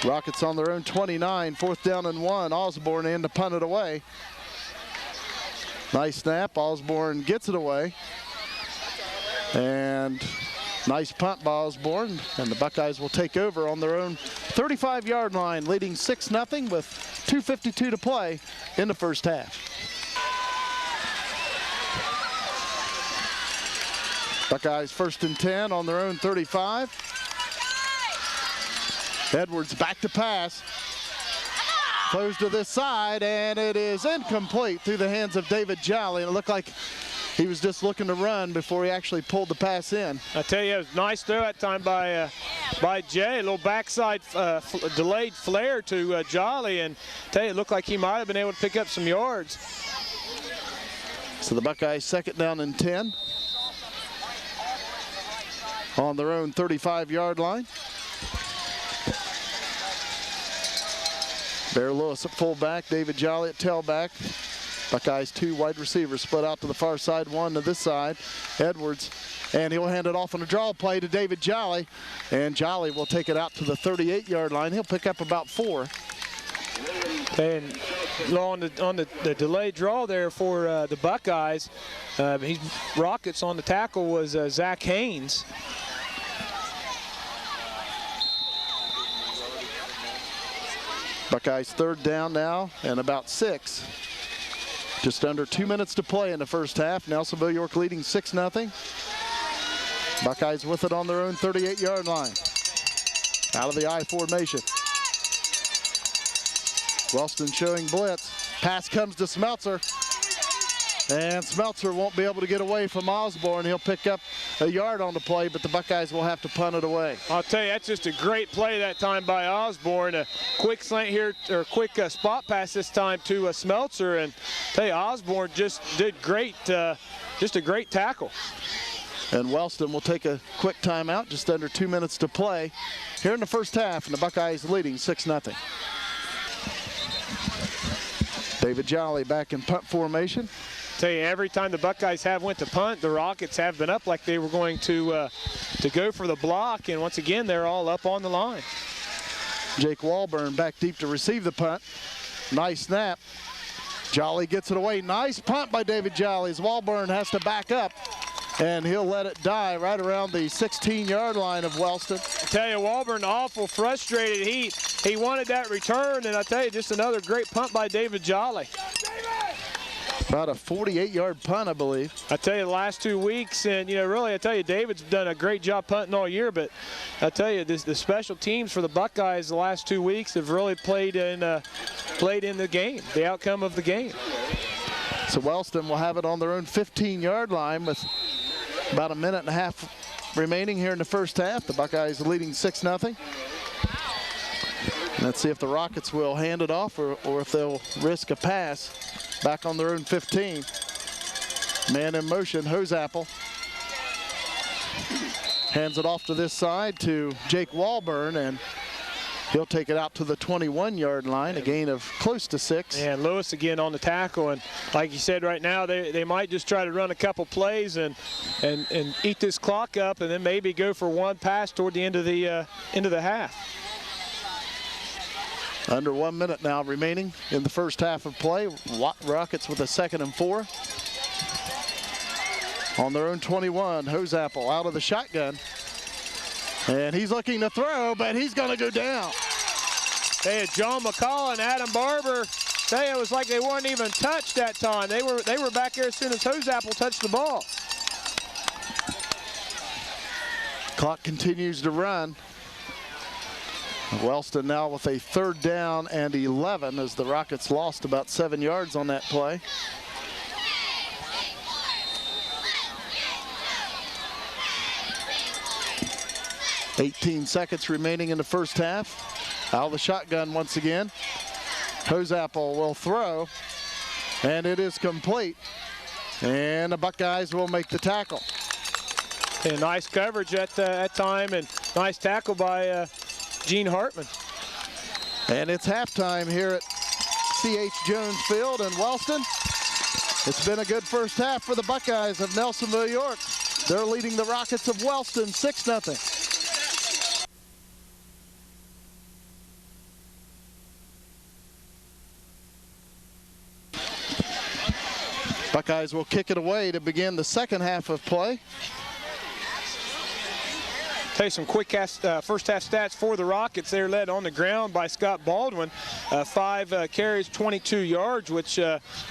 Rockets on their own 29, 4th down and 1. Osborne in to punt it away. Nice snap. Osborne gets it away. And nice punt by Osborne, and the Buckeyes will take over on their own 35-yard line, leading 6-0 with 2:52 to play in the first half. Buckeyes 1st and 10 on their own 35. Edwards back to pass. Throws to this side, and it is incomplete through the hands of David Jolly, and it looked like he was just looking to run before he actually pulled the pass in. I tell you, it was a nice throw that time by Jay. A little backside delayed flare to Jolly, and I tell you, it looked like he might have been able to pick up some yards. So the Buckeyes 2nd down and 10 on their own 35-yard line. Bear Lewis at fullback, David Jolly at tailback. Buckeyes 2 wide receivers split out to the far side, 1 to this side. Edwards, and he'll hand it off on a draw play to David Jolly, and Jolly will take it out to the 38-yard line. He'll pick up about 4. And on the delayed draw there for the Buckeyes, Rockets on the tackle was Zach Haynes. Buckeyes 3rd down now and about 6. Just under 2 minutes to play in the first half. Nelsonville York leading 6-0. Buckeyes with it on their own 38-yard line. Out of the I formation. Wellston showing blitz. Pass comes to Smeltzer. And Smeltzer won't be able to get away from Osborne. He'll pick up a yard on the play, but the Buckeyes will have to punt it away. I'll tell you, that's just a great play that time by Osborne. A quick slant here, or quick spot pass this time to Smeltzer. And I'll tell you, Osborne just did great, just a great tackle. And Wellston will take a quick timeout, just under 2 minutes to play here in the first half, and the Buckeyes leading 6-0. David Jolly back in punt formation. Tell you, every time the Buckeyes went to punt, the Rockets have been up like they were going to go for the block, and once again, they're all up on the line. Jake Walburn back deep to receive the punt. Nice snap. Jolly gets it away. Nice punt by David Jolly as Walburn has to back up, and he'll let it die right around the 16-yard line of Wellston. I tell you, Walburn awful frustrated. He wanted that return, and I tell you, just another great punt by David Jolly. About a 48-yard punt, I believe. I tell you, the last 2 weeks, and really, I tell you, David's done a great job punting all year. But I tell you, the special teams for the Buckeyes the last 2 weeks have really played in the game, the outcome of the game. So Wellston will have it on their own 15-yard line with about a minute and a half remaining here in the first half. The Buckeyes are leading 6-0. Let's see if the Rockets will hand it off or if they'll risk a pass back on their own 15. Man in motion, Hosapple. Hands it off to this side to Jake Walburn, and he'll take it out to the 21-yard line, a gain of close to 6. And Lewis again on the tackle, and like you said, right now they might just try to run a couple plays and eat this clock up, and then maybe go for one pass toward the end of the half. Under 1 minute now remaining in the first half of play. Rockets with a 2nd and 4. On their own 21, Hosapple out of the shotgun. And he's looking to throw, but he's going to go down. They had John McCall and Adam Barber. It was like they weren't even touched that time. They were back there as soon as Hosapple touched the ball. Clock continues to run. Wellston now with a 3rd down and 11 as the Rockets lost about 7 yards on that play. .18 seconds remaining in the first half. Out of the shotgun once again. Hosapple will throw, and it is complete. And the Buckeyes will make the tackle. And nice coverage at that time, and nice tackle by Gene Hartman. And it's halftime here at C.H. Jones Field in Wellston. It's been a good first half for the Buckeyes of Nelsonville York. They're leading the Rockets of Wellston 6-0. Buckeyes will kick it away to begin the second half of play. Tell you some quick first half stats for the Rockets. They're led on the ground by Scott Baldwin. 5 carries, 22 yards, which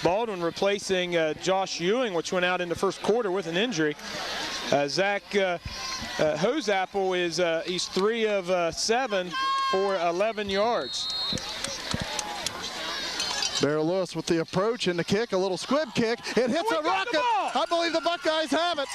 Baldwin replacing Josh Ewing, which went out in the first quarter with an injury. Zach Hosapple he's 3 of 7 for 11 yards. Bear Lewis with the approach and the kick, a little squib kick. It hits a rocket. I believe the Buckeyes have it.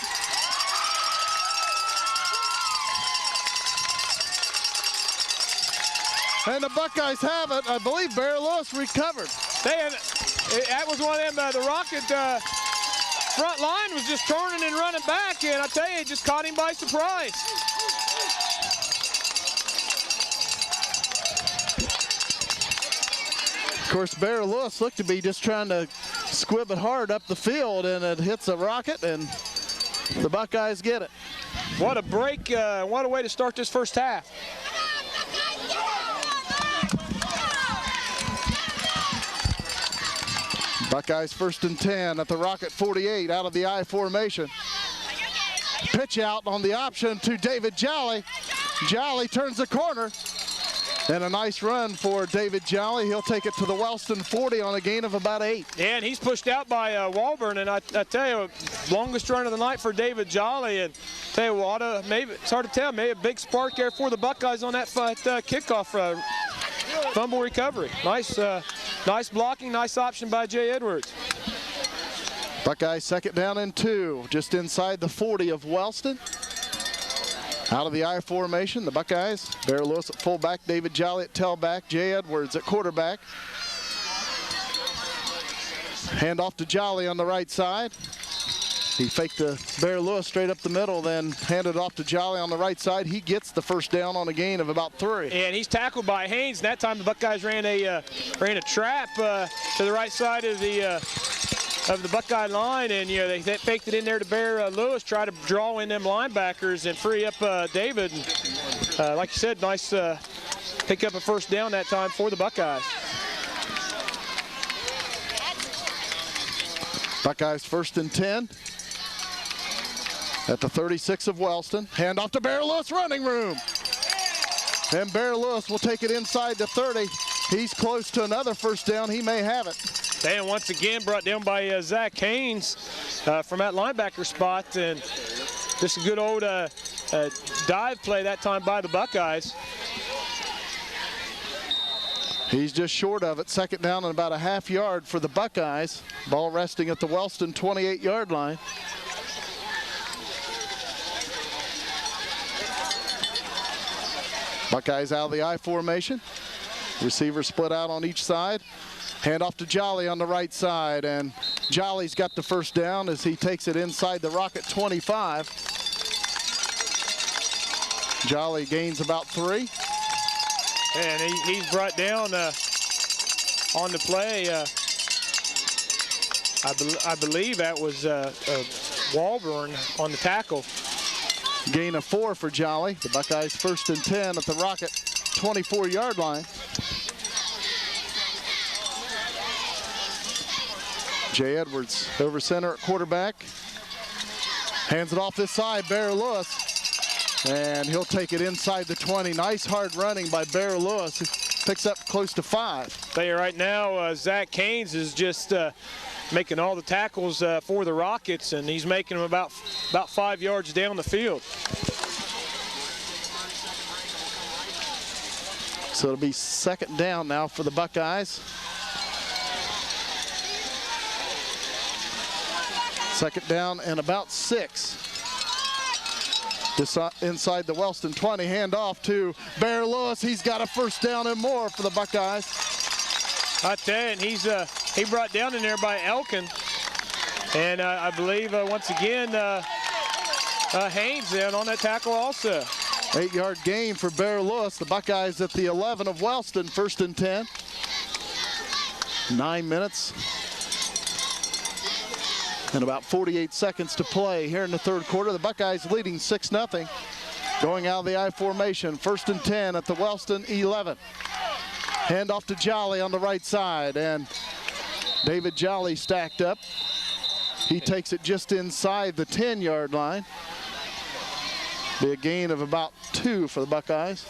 And the Buckeyes have it. I believe Bear Lewis recovered. That was one of them, the Rocket front line was just turning and running back, and I tell you, it just caught him by surprise. Of course, Bear Lewis looked to be just trying to squib it hard up the field, and it hits a rocket, and the Buckeyes get it. What a break, what a way to start this first half. Buckeyes 1st and 10 at the Rocket 48 out of the I formation. Pitch out on the option to David Jolly. Jolly turns the corner. And a nice run for David Jolly. He'll take it to the Wellston 40 on a gain of about 8. Yeah, and he's pushed out by Walburn, and I tell you, longest run of the night for David Jolly. And tell you what, maybe it's hard to tell. Maybe a big spark there for the Buckeyes on that kickoff fumble recovery. Nice blocking, nice option by Jay Edwards. Buckeyes 2nd down and 2, just inside the 40 of Wellston. Out of the I formation, the Buckeyes, Bear Lewis at fullback, David Jolly at tailback, Jay Edwards at quarterback. Hand off to Jolly on the right side. He faked the Bear Lewis straight up the middle, then handed off to Jolly on the right side. He gets the first down on a gain of about 3. And he's tackled by Haynes. And that time the Buckeyes ran a trap to the right side of the Buckeye line, and they faked it in there to Bear Lewis, try to draw in them linebackers and free up David. And, like you said, nice pick up a first down that time for the Buckeyes. Buckeyes 1st and 10 at the 36 of Wellston. Hand off to Bear Lewis, running room. And Bear Lewis will take it inside the 30. He's close to another first down. He may have it. And once again brought down by Zach Haynes from that linebacker spot, and just a good old dive play that time by the Buckeyes. He's just short of it. Second down and about a half yard for the Buckeyes. Ball resting at the Wellston 28-yard line. Buckeyes out of the I formation. Receivers split out on each side. Hand off to Jolly on the right side, and Jolly's got the first down as he takes it inside the Rocket 25. Jolly gains about 3. And he's brought down on the play. I believe that was Walburn on the tackle. Gain of 4 for Jolly. The Buckeyes 1st and 10 at the Rocket 24-yard line. Jay Edwards over center at quarterback. Hands it off this side, Bear Lewis. And he'll take it inside the 20. Nice hard running by Bear Lewis. Picks up close to 5. Tell you right now, Zach Caines is just making all the tackles for the Rockets, and he's making them about 5 yards down the field. So it'll be second down now for the Buckeyes. Second down and about 6. Just inside the Wellston 20, hand off to Bear Lewis. He's got a first down and more for the Buckeyes. I tell you, and he brought down in there by Elkin. And I believe, once again, Haynes in on that tackle also. 8-yard gain for Bear Lewis. The Buckeyes at the 11 of Wellston, 1st and 10. 9 minutes and about 48 seconds to play here in the third quarter. The Buckeyes leading 6-0. Going out of the I formation, 1st and 10 at the Wellston 11. Hand off to Jolly on the right side, and David Jolly stacked up. He takes it just inside the 10-yard line. Be a gain of about 2 for the Buckeyes.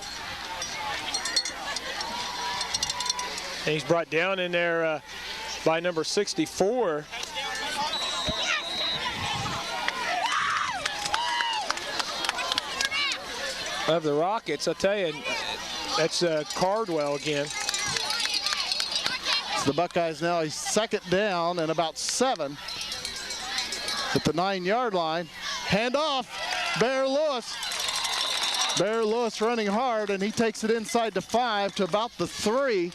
And he's brought down in there by number 64. Of the Rockets, I tell you, that's Cardwell again. So the Buckeyes now a second down and about 7 at the 9-yard line. Hand off, Bear Lewis. Bear Lewis running hard, and he takes it inside the 5 to about the 3.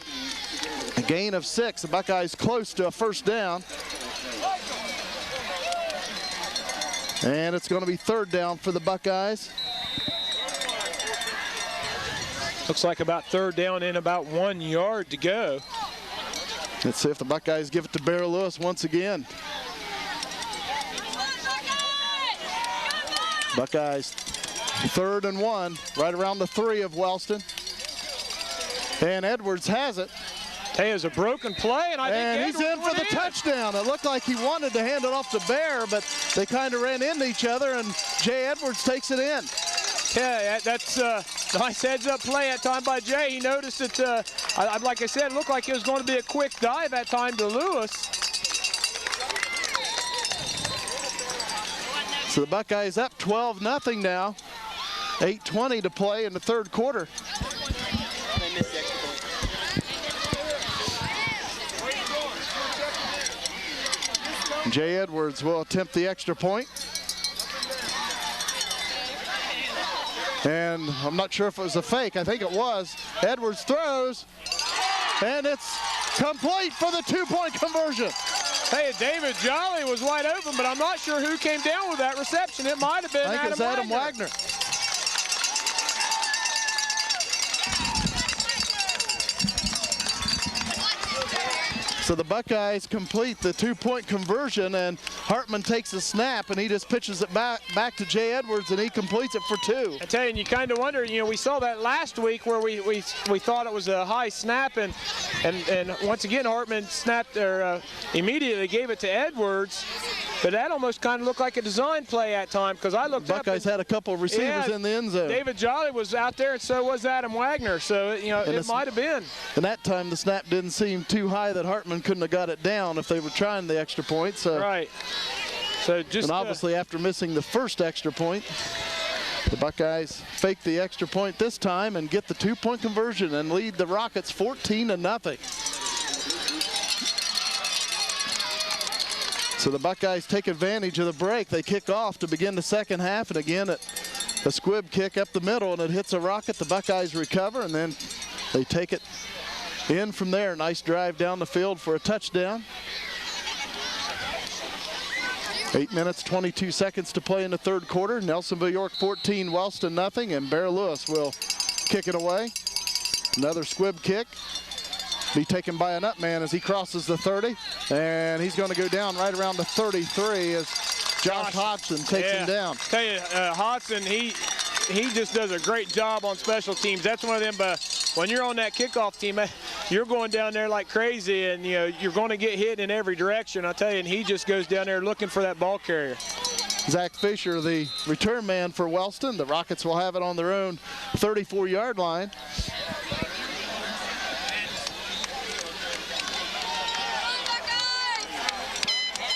A gain of 6. The Buckeyes close to a first down. And it's going to be third down for the Buckeyes. Looks like about third down and about 1 yard to go. Let's see if the Buckeyes give it to Bear Lewis once again. Buckeyes 3rd and 1, right around the 3 of Wellston. And Edwards has it. Hey, it was a broken play, and I think he's in for the touchdown. It looked like he wanted to hand it off to Bear, but they kind of ran into each other, and Jay Edwards takes it in. Yeah, that's a nice heads-up play that time by Jay. He noticed it, like I said, it looked like it was going to be a quick dive that time to Lewis. So the Buckeyes up 12-0 now. 8:20 to play in the third quarter. Jay Edwards will attempt the extra point. And I'm not sure if it was a fake. I think it was. Edwards throws, and it's complete for the 2-point conversion. Hey, David Jolly was wide open, but I'm not sure who came down with that reception. It might have been Adam Wagner. So the Buckeyes complete the 2-point conversion, and Hartman takes a snap, and he just pitches it back to Jay Edwards, and he completes it for 2. I tell you, and you kind of wonder, you know, we saw that last week where we thought it was a high snap, and once again Hartman snapped or immediately gave it to Edwards, but that almost kind of looked like a design play at time, because I looked up. Buckeyes had a couple of receivers in the end zone. David Jolly was out there, and so was Adam Wagner, so you know it might have been. And that time the snap didn't seem too high that Hartman couldn't have got it down if they were trying the extra point. So right. So just and obviously after missing the first extra point, The Buckeyes fake the extra point this time and get the 2-point conversion and lead the Rockets 14-0. So the Buckeyes take advantage of the break. They kick off to begin the second half, and again, a squib kick up the middle, and it hits a Rocket. The Buckeyes recover, and then they take it in from there. Nice drive down the field for a touchdown. 8 minutes, 22 seconds to play in the third quarter. Nelsonville York 14, Wellston nothing, and Bear Lewis will kick it away. Another squib kick. Be taken by an up man as he crosses the 30, and he's going to go down right around the 33 as Josh Hodgson takes him down. Tell you, Hodgson, he just does a great job on special teams. That's one of them, but when you're on that kickoff team, you're going down there like crazy, and you know you're going to get hit in every direction. I tell you, and he just goes down there looking for that ball carrier. Zach Fisher, the return man for Wellston. The Rockets will have it on their own 34-yard line.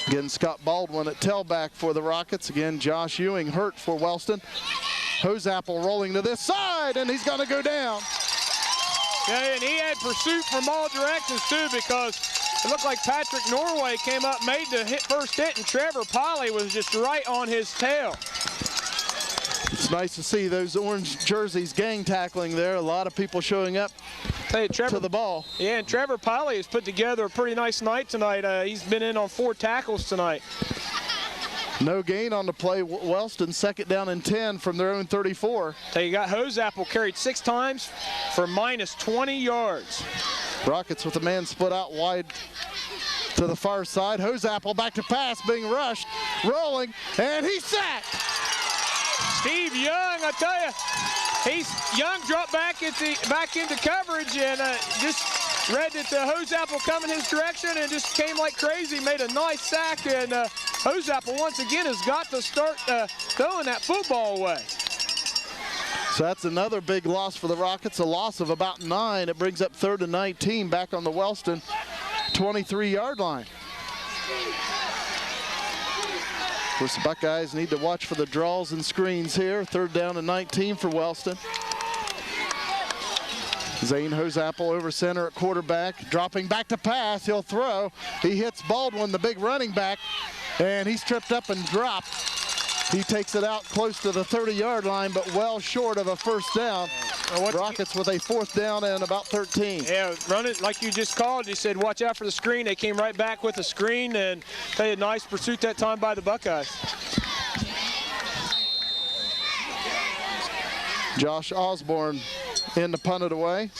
Again, Scott Baldwin at tailback for the Rockets. Again, Josh Ewing hurt for Wellston. Hoseapple rolling to this side, and he's going to go down. Yeah, and he had pursuit from all directions, too, because it looked like Patrick Norway came up, made the first hit, and Trevor Polly was just right on his tail. It's nice to see those orange jerseys gang tackling there. A lot of people showing up to the ball. Yeah, and Trevor Polly has put together a pretty nice night tonight. He's been in on 4 tackles tonight. No gain on the play. Wellston second down and 10 from their own 34. So you got Hoseapple carried 6 times for minus 20 yards. Rockets with a man split out wide to the far side. Hoseapple back to pass, being rushed, rolling, and he's sacked. Steve Young, I tell you, Young dropped back into coverage and just read that Hoseapple coming his direction and just came like crazy, made a nice sack, and Hoseapple once again has got to start throwing that football away. So that's another big loss for the Rockets, a loss of about 9. It brings up 3rd and 19 back on the Wellston 23-yard line. Of course, the Buckeyes need to watch for the draws and screens here. 3rd down and 19 for Wellston. Zane Hoseapple over center at quarterback, dropping back to pass. He'll throw. He hits Baldwin, the big running back, and he's tripped up and dropped. He takes it out close to the 30-yard line, but well short of a first down. Rockets with a 4th down and about 13. Yeah, run it like you just called. You said watch out for the screen. They came right back with a screen, and they had a nice pursuit that time by the Buckeyes. Josh Osborne in to punt it away.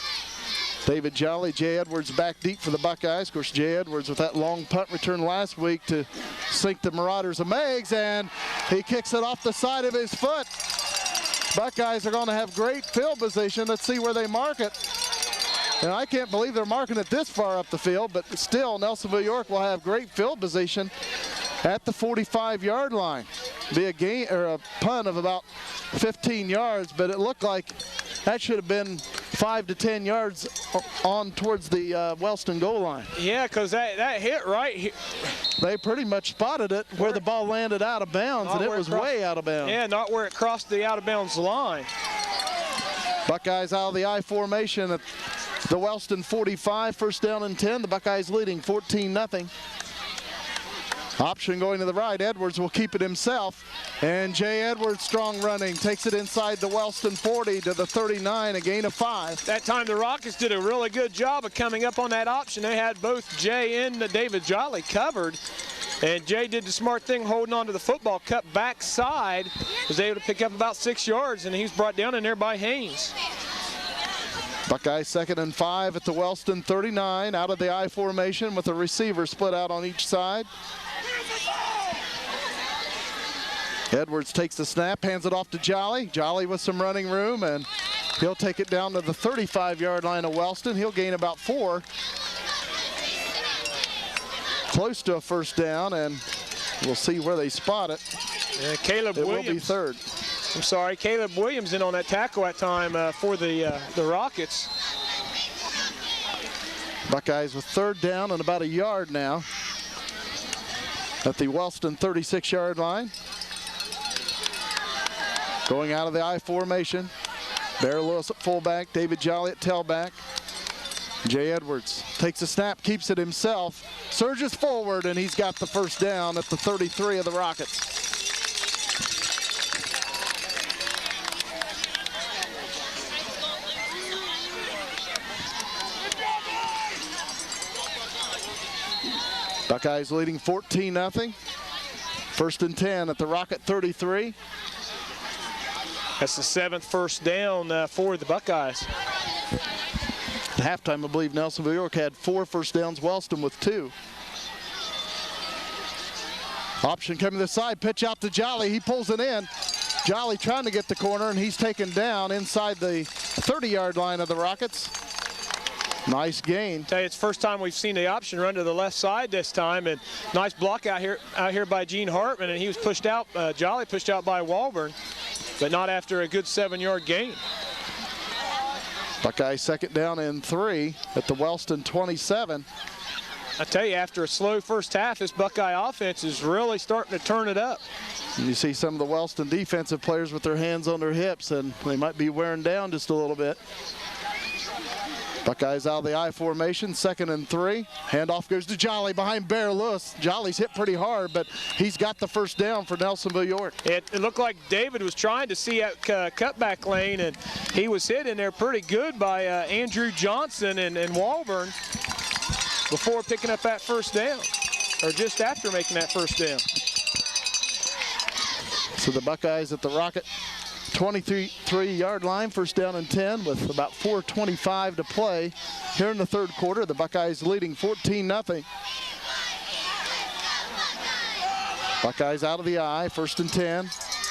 David Jolly, Jay Edwards back deep for the Buckeyes. Of course, Jay Edwards with that long punt return last week to sink the Marauders of Meigs, and he kicks it off the side of his foot. Buckeyes are going to have great field position. Let's see where they mark it. And I can't believe they're marking it this far up the field, but still, Nelsonville York will have great field position at the 45-yard line. Be a gain or a punt of about 15 yards, but it looked like that should have been 5 to 10 yards on towards the Wellston goal line. Yeah, because that hit right here. They pretty much spotted it where the ball landed out of bounds, and it was way out of bounds. Yeah, not where it crossed the out-of-bounds line. Buckeyes out of the I formation at the Wellston 45, 1st down and 10. The Buckeyes leading 14-0. Option going to the right. Edwards will keep it himself. And Jay Edwards, strong running, takes it inside the Wellston 40 to the 39, a gain of 5. That time the Rockets did a really good job of coming up on that option. They had both Jay and David Jolly covered. And Jay did the smart thing, holding on to the football, cut backside, was able to pick up about 6 yards, and he was brought down in there by Haynes. Buckeyes 2nd and 5 at the Wellston 39, out of the I formation with a receiver split out on each side. Edwards takes the snap, hands it off to Jolly. Jolly with some running room, and he'll take it down to the 35-yard line of Wellston. He'll gain about 4. Close to a 1st down, and we'll see where they spot it. Caleb Williams. It will be 3rd. I'm sorry, Caleb Williams in on that tackle that time for the Rockets. Buckeyes with 3rd down and about a yard now at the Wellston 36-yard line. Going out of the I formation. Bear Lewis at fullback, David Jolly at tailback. Jay Edwards takes a snap, keeps it himself, surges forward, and he's got the first down at the 33 of the Rockets. Buckeyes leading 14-0. 1st and 10 at the Rocket 33. That's the 7th first down for the Buckeyes. At halftime, I believe Nelsonville York had 4 first downs, Wellston with 2. Option coming this side, pitch out to Jolly, he pulls it in. Jolly trying to get the corner, and he's taken down inside the 30-yard line of the Rockets. Nice gain. Tell you, it's the first time we've seen the option run to the left side this time, and nice block out here by Gene Hartman, and he was pushed out, Jolly pushed out by Walburn, but not after a good 7-yard gain. Buckeyes 2nd down and 3 at the Wellston 27. I tell you, after a slow first half, this Buckeye offense is really starting to turn it up. And you see some of the Wellston defensive players with their hands on their hips, and they might be wearing down just a little bit. Buckeyes out of the I formation, 2nd and 3. Handoff goes to Jolly behind Bear Lewis. Jolly's hit pretty hard, but he's got the first down for Nelsonville York. It looked like David was trying to see that cutback lane, and he was hit in there pretty good by Andrew Johnson and Walburn before picking up that first down, or just after making that first down. So the Buckeyes at the Rocket 23-yard line, 1st down and 10 with about 4:25 to play here in the 3rd quarter. The Buckeyes leading 14-0. Buckeyes out of the I, 1st and 10.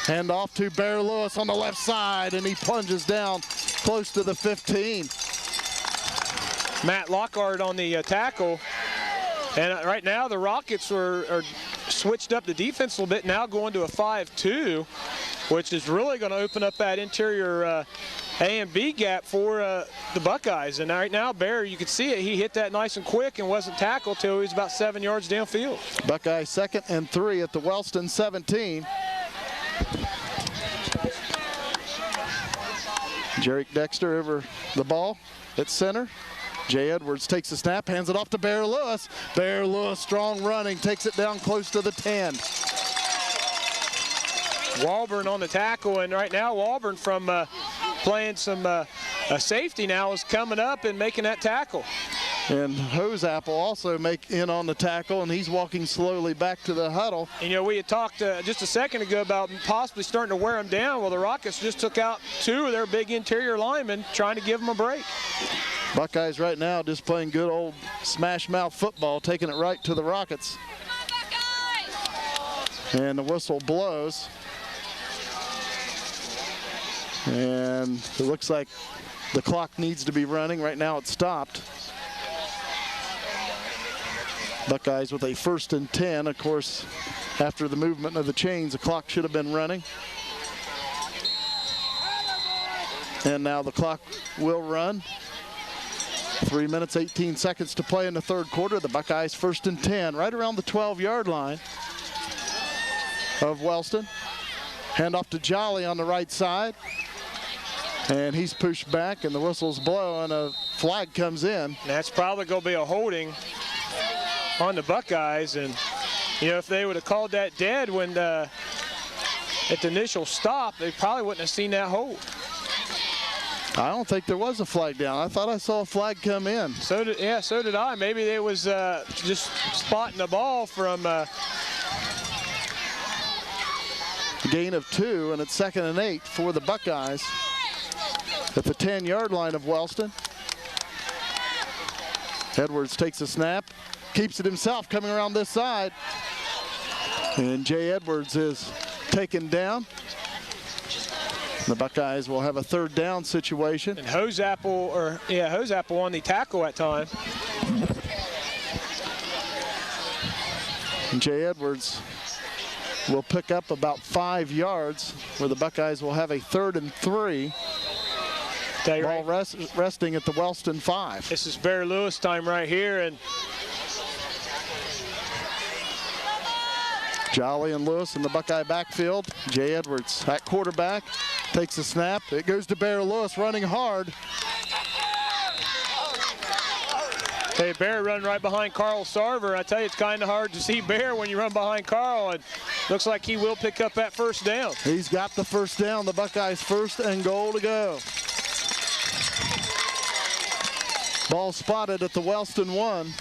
Handoff to Bear Lewis on the left side, and he plunges down close to the 15. Matt Lockhart on the tackle. And right now the Rockets are switched up the defense a little bit, now going to a 5-2, which is really going to open up that interior A and B gap for the Buckeyes. And right now, Bear, you can see it, he hit that nice and quick and wasn't tackled till he was about 7 yards downfield. Buckeyes 2nd and 3 at the Wellston 17. Jarek Dexter over the ball at center. Jay Edwards takes the snap, hands it off to Bear Lewis. Bear Lewis, strong running, takes it down close to the 10. Walburn on the tackle, and right now Walburn from playing some safety now is coming up and making that tackle. And Hosapple also in on the tackle, and he's walking slowly back to the huddle. And, you know, we had talked just a second ago about possibly starting to wear them down. Well, the Rockets just took out 2 of their big interior linemen, trying to give them a break. Buckeyes right now just playing good old smash mouth football, taking it right to the Rockets. And the whistle blows. And it looks like the clock needs to be running. Right now it's stopped. Buckeyes with a 1st and 10. Of course, after the movement of the chains, the clock should have been running. And now the clock will run. 3 minutes, 18 seconds to play in the 3rd quarter. The Buckeyes 1st and 10, right around the 12-yard line of Wellston. Handoff to Jolly on the right side. And he's pushed back, and the whistle's blow, and a flag comes in. That's probably going to be a holding on the Buckeyes. And, you know, if they would have called that dead when at the initial stop, they probably wouldn't have seen that hold. I don't think there was a flag down. I thought I saw a flag come in. So did I. Maybe it was just spotting the ball from gain of 2, and it's 2nd and 8 for the Buckeyes at the 10-yard line of Wellston. Edwards takes a snap, keeps it himself, coming around this side. And Jay Edwards is taken down. The Buckeyes will have a 3rd down situation. And Hosapple on the tackle at time. And Jay Edwards will pick up about 5 yards, where the Buckeyes will have a 3rd and 3. Ball resting at the Wellston 5. This is Bear Lewis time right here, and Jolly and Lewis in the Buckeye backfield. Jay Edwards at quarterback, takes a snap. It goes to Bear Lewis running hard. Hey, Bear run right behind Carl Sarver. I tell you, it's kind of hard to see Bear when you run behind Carl, and looks like he will pick up that first down. He's got the first down. The Buckeyes 1st and goal to go. Ball spotted at the Wellston 1.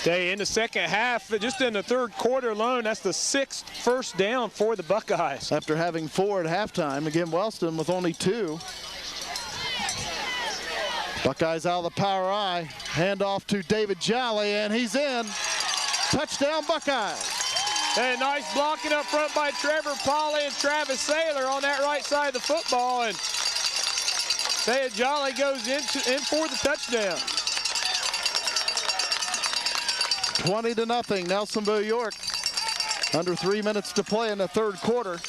In the second half, just in the third quarter alone, that's the 6th first down for the Buckeyes. After having 4 at halftime, again, Wellston with only 2. Buckeyes out of the power I. Handoff to David Jolly, and he's in. Touchdown, Buckeyes. Hey, nice blocking up front by Trevor Pauley and Travis Saylor on that right side of the football, and Jolly goes in for the touchdown. 20-0, Nelsonville York. Under 3 minutes to play in the third quarter.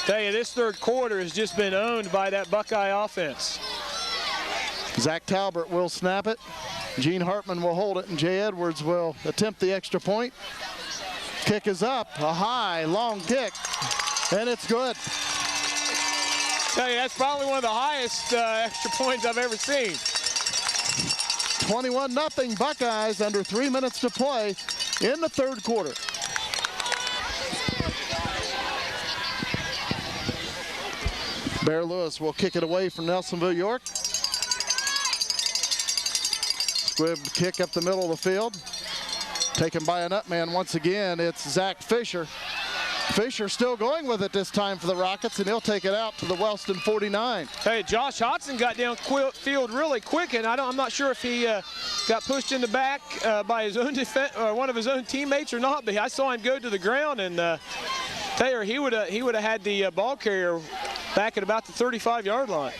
Tell you, this third quarter has just been owned by that Buckeye offense. Zach Talbert will snap it. Gene Hartman will hold it, and Jay Edwards will attempt the extra point. Kick is up, a high, long kick, and it's good. Tell you, that's probably one of the highest extra points I've ever seen. 21-0 Buckeyes, under 3 minutes to play in the third quarter. Bear Lewis will kick it away from Nelsonville York. Squib kick up the middle of the field. Taken by a nutman once again. It's Zach Fisher. Fisher still going with it this time for the Rockets, and he'll take it out to the Wellston 49. Hey, Josh Hodson got downfield really quick, and I'm not sure if he got pushed in the back by his own one of his own teammates or not, but I saw him go to the ground, and tell you, he would have had the ball carrier back at about the 35-yard line.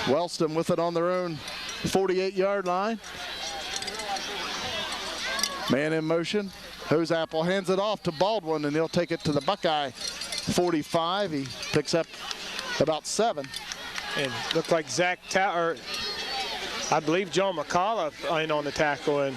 Wellston with it on their own 48-yard line. Man in motion. Hoseapple hands it off to Baldwin, and he'll take it to the Buckeye 45. He picks up about 7. And looked like I believe John McCullough in on the tackle. And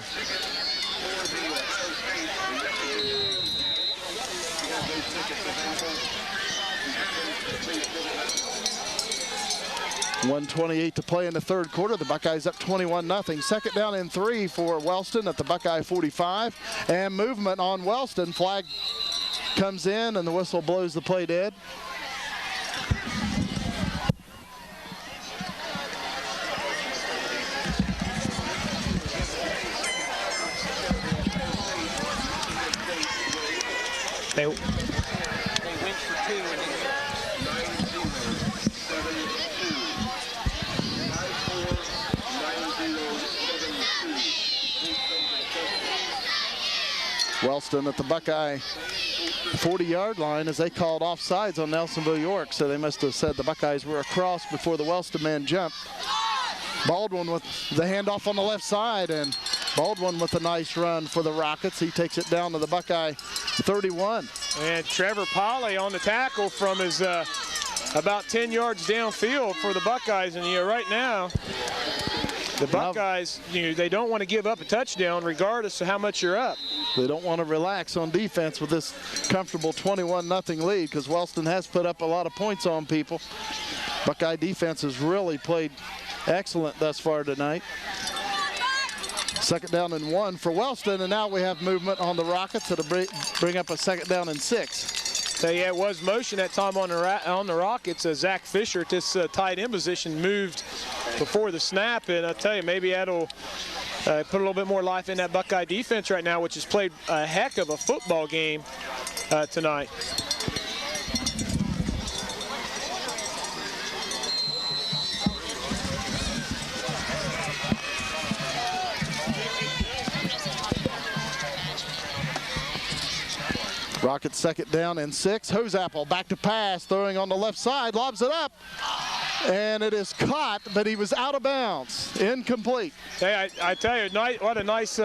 1:28 to play in the third quarter. The Buckeyes up 21-0. Second down and 3 for Wellston at the Buckeye 45. And movement on Wellston. Flag comes in, and the whistle blows the play dead. They went for 2. Wellston at the Buckeye 40-yard line as they called offsides on Nelsonville York, so they must have said the Buckeyes were across before the Wellston man jumped. Baldwin with the handoff on the left side, and Baldwin with a nice run for the Rockets. He takes it down to the Buckeye 31. And Trevor Pauley on the tackle from his about 10 yards downfield for the Buckeyes. And right now, the Buckeyes, they don't want to give up a touchdown regardless of how much you're up. They don't want to relax on defense with this comfortable 21-0 lead, because Wellston has put up a lot of points on people. Buckeye defense has really played excellent thus far tonight. Second down and 1 for Wellston, and now we have movement on the Rockets. That'll bring up a second down and 6. So yeah, it was motion that time on the Rockets. Zach Fisher, this tight end position, moved before the snap, and I tell you, maybe that'll put a little bit more life in that Buckeye defense right now, which has played a heck of a football game tonight. Rockets second down and 6. Hoseapple back to pass, throwing on the left side, lobs it up, and it is caught, but he was out of bounds, incomplete. Hey, I tell you, what a nice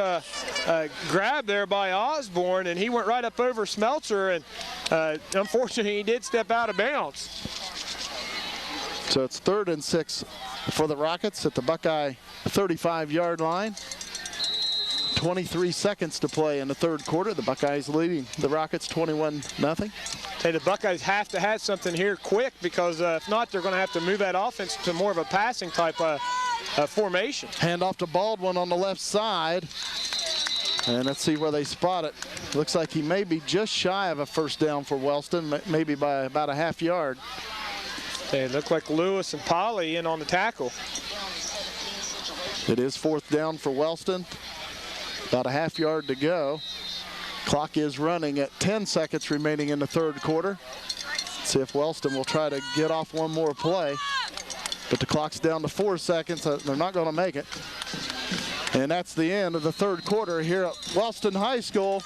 grab there by Osborne, and he went right up over Smeltzer, and unfortunately he did step out of bounds. So it's 3rd and 6 for the Rockets at the Buckeye 35-yard line. 23 seconds to play in the 3rd quarter. The Buckeyes leading the Rockets 21-0. Hey, the Buckeyes have to have something here quick, because if not, they're going to have to move that offense to more of a passing type formation. Hand off to Baldwin on the left side. And let's see where they spot it. Looks like he may be just shy of a first down for Wellston, maybe by about a half yard. They look like Lewis and Polly in on the tackle. It is 4th down for Wellston. About a half yard to go. Clock is running at 10 seconds remaining in the 3rd quarter. Let's see if Wellston will try to get off one more play. But the clock's down to 4 seconds. They're not going to make it. And that's the end of the 3rd quarter here at Wellston High School.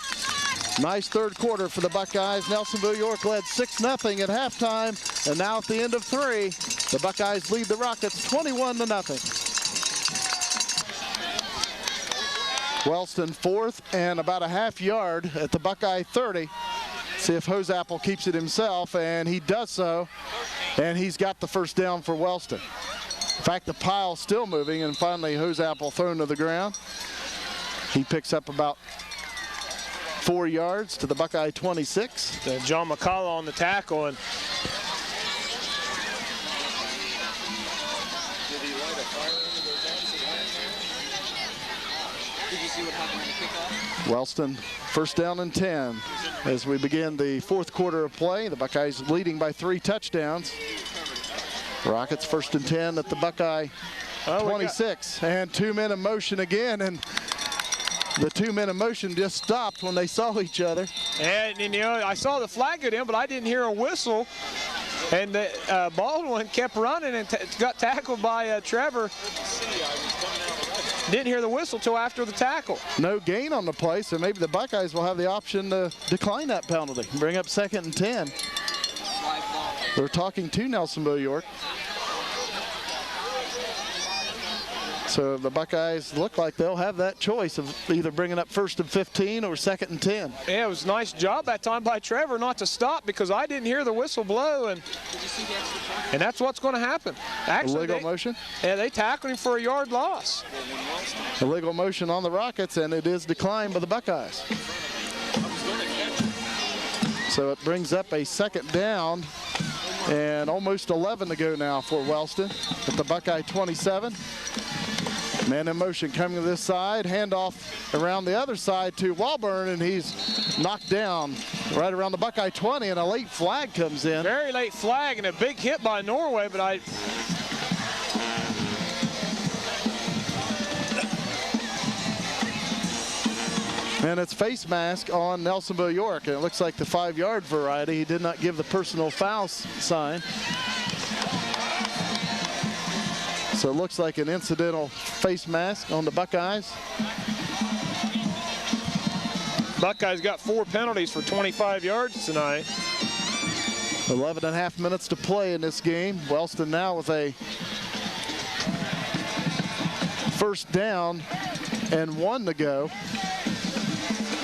Nice 3rd quarter for the Buckeyes. Nelsonville York led 6-0 at halftime. And now at the end of 3, the Buckeyes lead the Rockets 21-0. Wellston 4th and about a half yard at the Buckeye 30. See if Hosapple keeps it himself, and he does so. And he's got the first down for Wellston. In fact, the pile's still moving, and finally Hosapple thrown to the ground. He picks up about 4 yards to the Buckeye 26. John McCullough on the tackle, and Wellston first down and 10 as we begin the 4th quarter of play. The Buckeyes leading by 3 touchdowns. Rockets 1st and 10 at the Buckeye 26. And 2 men in motion again, and the 2 men in motion just stopped when they saw each other. And you know, I saw the flag go down, but I didn't hear a whistle. And Baldwin kept running and got tackled by Trevor. Didn't hear the whistle till after the tackle. No gain on the play, so maybe the Buckeyes will have the option to decline that penalty. Bring up 2nd and 10. They're talking to Nelsonville York. So the Buckeyes look like they'll have that choice of either bringing up 1st and 15 or 2nd and 10. Yeah, it was a nice job that time by Trevor not to stop, because I didn't hear the whistle blow, and that's what's going to happen. Actually, illegal motion? Yeah, they tackled him for a yard loss. Illegal motion on the Rockets, and it is declined by the Buckeyes. So it brings up a 2nd down and almost 11 to go now for Wellston at the Buckeye 27. Man in motion coming to this side, handoff around the other side to Walburn, and he's knocked down right around the Buckeye 20, and a late flag comes in. Very late flag and a big hit by Norway, but And it's face mask on Nelsonville York, and it looks like the 5-yard variety. He did not give the personal foul sign. So it looks like an incidental face mask on the Buckeyes. Buckeyes got 4 penalties for 25 yards tonight. 11.5 minutes to play in this game. Wellston now with a first down and 1 to go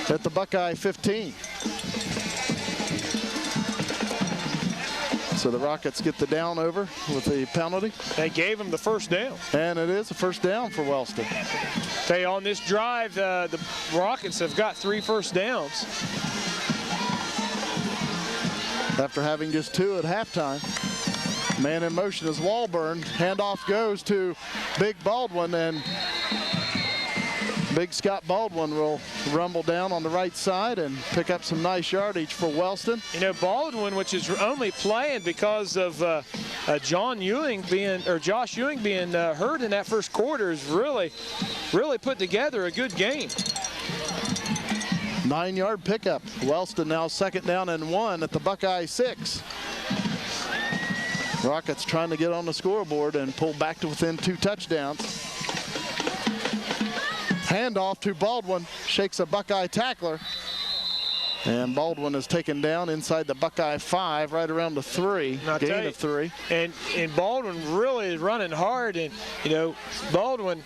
at the Buckeye 15. So the Rockets get the down over with the penalty. They gave him the first down. And it is a first down for Wellston. Okay, on this drive, the Rockets have got 3 first downs. After having just 2 at halftime. Man in motion is Walburn. Handoff goes to Big Baldwin, and Big Scott Baldwin will rumble down on the right side and pick up some nice yardage for Wellston. You know, Baldwin, which is only playing because of Josh Ewing being hurt in that first quarter, is really put together a good game. 9-yard pickup. Wellston now 2nd down and 1 at the Buckeye 6. Rockets trying to get on the scoreboard and pull back to within 2 touchdowns. Handoff to Baldwin, shakes a Buckeye tackler. And Baldwin is taken down inside the Buckeye 5, right around the 3, gain of 3. And Baldwin really is running hard, and you know, Baldwin,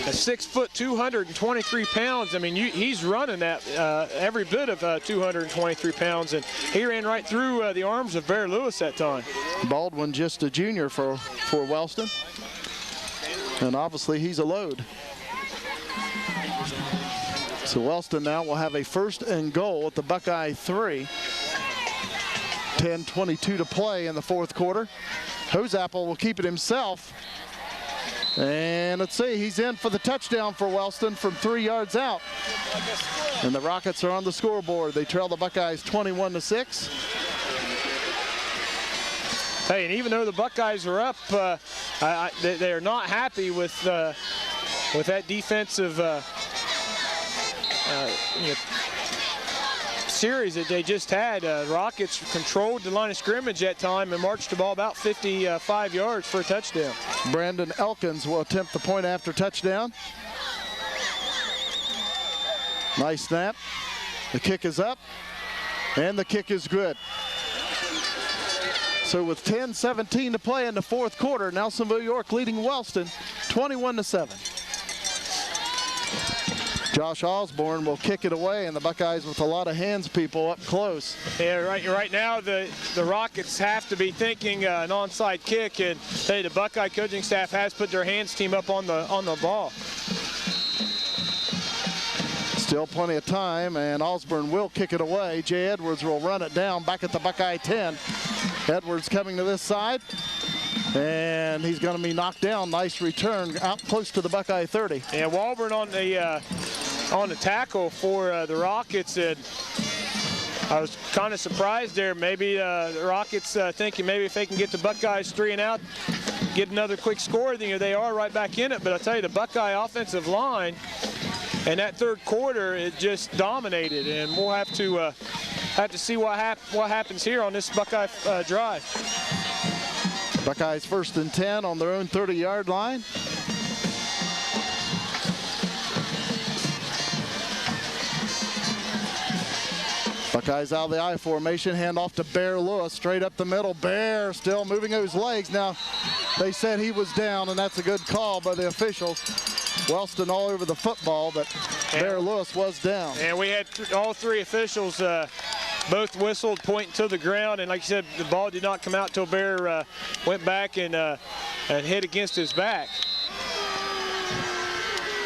a 6 foot, 223 pounds. I mean, he's running that every bit of 223 pounds, and he ran right through the arms of Bear Lewis that time. Baldwin just a junior for Wellston, and obviously he's a load. So Wellston now will have a 1st and goal at the Buckeye 3. 10:22 to play in the 4th quarter. Hoseapple will keep it himself. And let's see, he's in for the touchdown for Wellston from 3 yards out. And the Rockets are on the scoreboard. They trail the Buckeyes 21-6. Hey, and even though the Buckeyes are up, they're not happy with that defensive series that they just had. Rockets controlled the line of scrimmage that time and marched the ball about 55 yards for a touchdown. Brandon Elkins will attempt the point after touchdown. Nice snap. The kick is up, and the kick is good. So with 10:17 to play in the 4th quarter, Nelsonville York leading Wellston 21-7. Josh Osborne will kick it away, and the Buckeyes with a lot of hands people up close. Yeah, right now the Rockets have to be thinking an onside kick, and hey, the Buckeye coaching staff has put their hands team up on the ball. Still plenty of time, and Osborne will kick it away. Jay Edwards will run it down back at the Buckeye 10. Edwards coming to this side, and he's going to be knocked down. Nice return out close to the Buckeye 30. And Walburn on the tackle for the Rockets, and I was kind of surprised there. Maybe the Rockets thinking maybe if they can get the Buckeyes 3 and out, get another quick score, then they are right back in it. But I tell you, the Buckeye offensive line in that 3rd quarter, it just dominated, and we'll have to see what happens here on this Buckeye drive. Buckeyes 1st and 10 on their own 30-yard line. Buckeyes out of the I formation, hand off to Bear Lewis, straight up the middle. Bear still moving those legs. Now, they said he was down, and that's a good call by the officials. Wellston all over the football, but Bear Lewis was down. And we had all 3 officials both whistled, pointing to the ground, and like you said, the ball did not come out till Bear went back and hit against his back.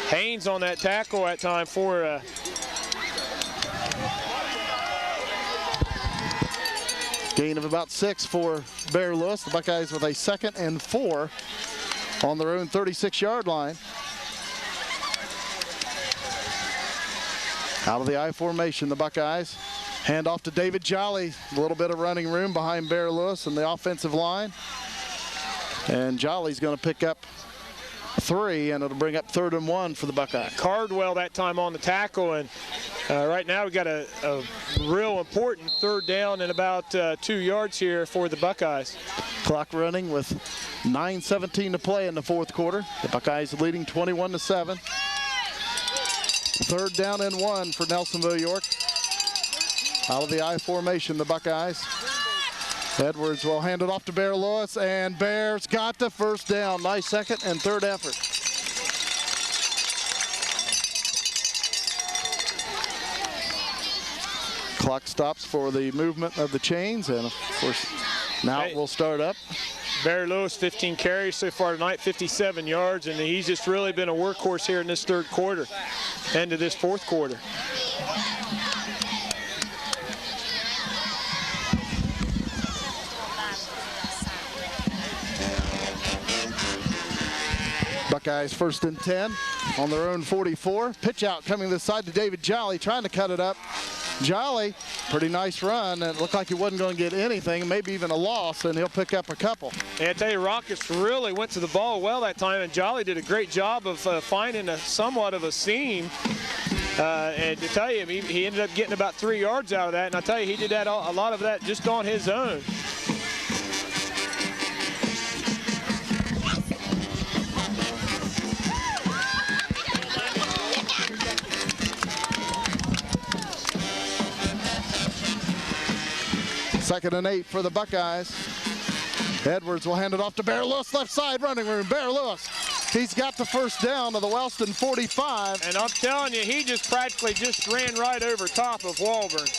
Haynes on that tackle that time for gain of about 6 for Bear Lewis. The Buckeyes with a 2nd and 4 on their own 36-yard line. Out of the I formation, the Buckeyes. Hand off to David Jolly. A little bit of running room behind Bear Lewis and the offensive line. And Jolly's going to pick up 3, and it'll bring up 3rd and 1 for the Buckeyes. Cardwell that time on the tackle, and right now we got a real important 3rd down and about 2 yards here for the Buckeyes. Clock running with 9:17 to play in the 4th quarter. The Buckeyes leading 21-7. 3rd down and 1 for Nelsonville York. Out of the I formation, the Buckeyes. Edwards will hand it off to Bear Lewis, and Bear's got the 1st down. Nice 2nd and 3rd effort. Clock stops for the movement of the chains, and of course, now it will start up. Bear Lewis, 15 carries so far tonight, 57 yards, and he's just really been a workhorse here in this 3rd quarter, into this 4th quarter. Buckeyes 1st and 10 on their own 44. Pitch out coming this side to David Jolly, trying to cut it up. Jolly, pretty nice run, and it looked like he wasn't going to get anything, maybe even a loss, and he'll pick up a couple. And I tell you, Rockets really went to the ball well that time, and Jolly did a great job of finding somewhat of a seam. And to tell you, he ended up getting about 3 yards out of that, and I tell you, he did that a lot of that just on his own. Second and 8 for the Buckeyes. Edwards will hand it off to Bear Lewis, left side running room. Bear Lewis He's got the first down of the Wellston 45. And I'm telling you, he just practically just ran right over top of Walburn.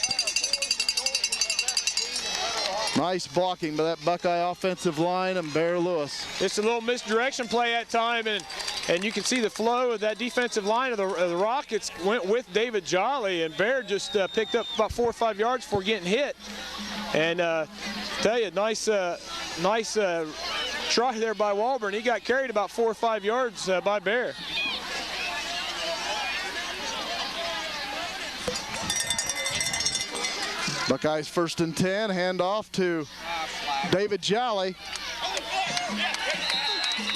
Nice blocking by that Buckeye offensive line and Bear Lewis. It's a little misdirection play at time, and you can see the flow of that defensive line of the Rockets went with David Jolly, and Bear just picked up about 4 or 5 yards before getting hit. And tell you, nice try there by Walburn. He got carried about 4 or 5 yards by Bear. Buckeyes 1st and 10, handoff to David Jolly.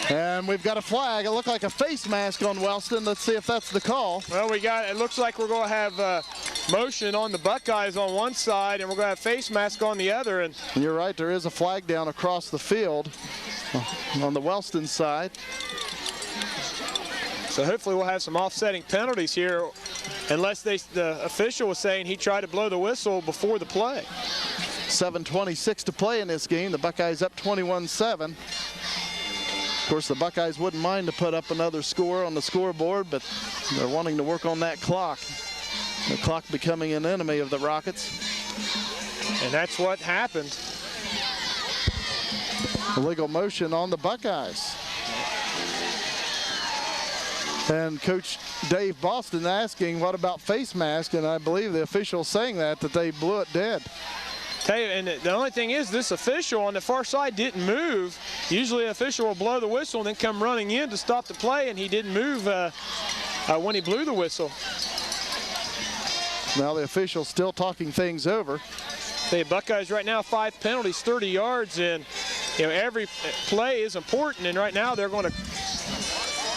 And we've got a flag. It looked like a face mask on Wellston. Let's see if that's the call. Well, it looks like we're going to have motion on the Buckeyes on one side, and we're going to have face mask on the other. And you're right, there is a flag down across the field on the Wellston side. So hopefully we'll have some offsetting penalties here, unless the official was saying he tried to blow the whistle before the play. 7:26 to play in this game. The Buckeyes up 21-7. Of course, the Buckeyes wouldn't mind to put up another score on the scoreboard, but they're wanting to work on that clock. The clock becoming an enemy of the Rockets. And that's what happened. Illegal motion on the Buckeyes. And Coach Dave Boston asking, what about face mask? And I believe the official saying that they blew it dead. Tell you, and the only thing is, this official on the far side didn't move. Usually an official will blow the whistle and then come running in to stop the play, and he didn't move when he blew the whistle. Now the official still talking things over. The Buckeyes right now 5 penalties, 30 yards, and every play is important, and right now they're going to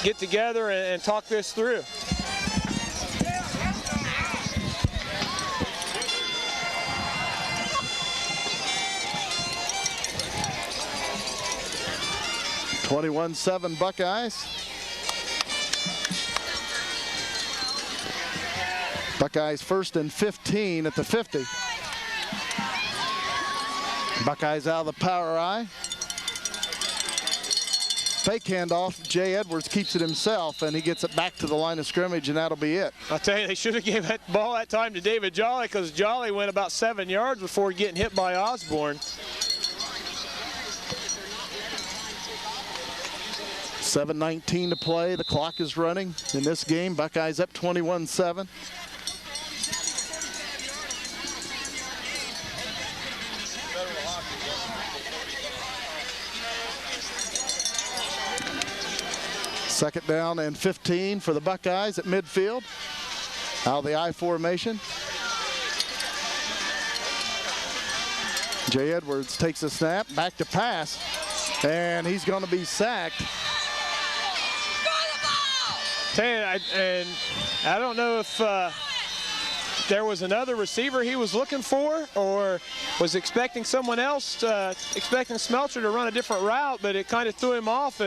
get together and talk this through. (21-7) Buckeyes. Buckeyes 1st and 15 at the 50. Buckeyes out of the power eye. Fake handoff. Jay Edwards keeps it himself, and he gets it back to the line of scrimmage, and that'll be it. I'll tell you, they should have given that ball that time to David Jolly, because Jolly went about 7 yards before getting hit by Osborne. 7:19 to play. The clock is running in this game. Buckeyes up 21-7. Second down and 15 for the Buckeyes at midfield. Out of the I formation. Jay Edwards takes a snap, back to pass, and he's going to be sacked. I don't know if there was another receiver he was looking for, or was expecting someone else, expecting Smeltzer to run a different route, but it kind of threw him off.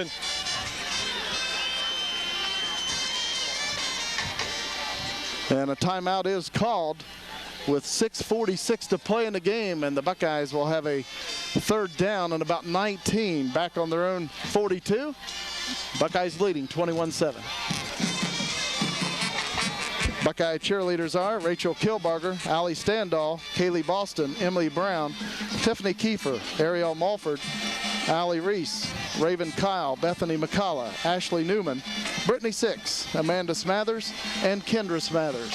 And a timeout is called with 6:46 to play in the game, and the Buckeyes will have a third down and about 19 back on their own 42. Buckeyes leading 21-7. Buckeye cheerleaders are Rachel Kilbarger, Allie Standall, Kaylee Boston, Emily Brown, Tiffany Kiefer, Ariel Mulford, Allie Reese, Raven Kyle, Bethany McCullough, Ashley Newman, Brittany Six, Amanda Smathers, and Kendra Smathers.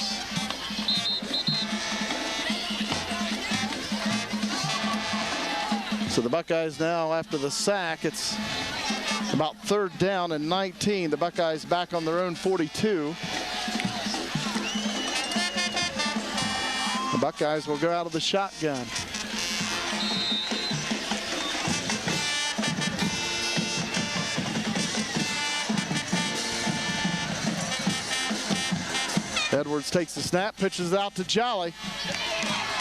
So the Buckeyes now, after the sack, it's about third down and 19. The Buckeyes back on their own 42. The Buckeyes will go out of the shotgun. Edwards takes the snap, pitches it out to Jolly.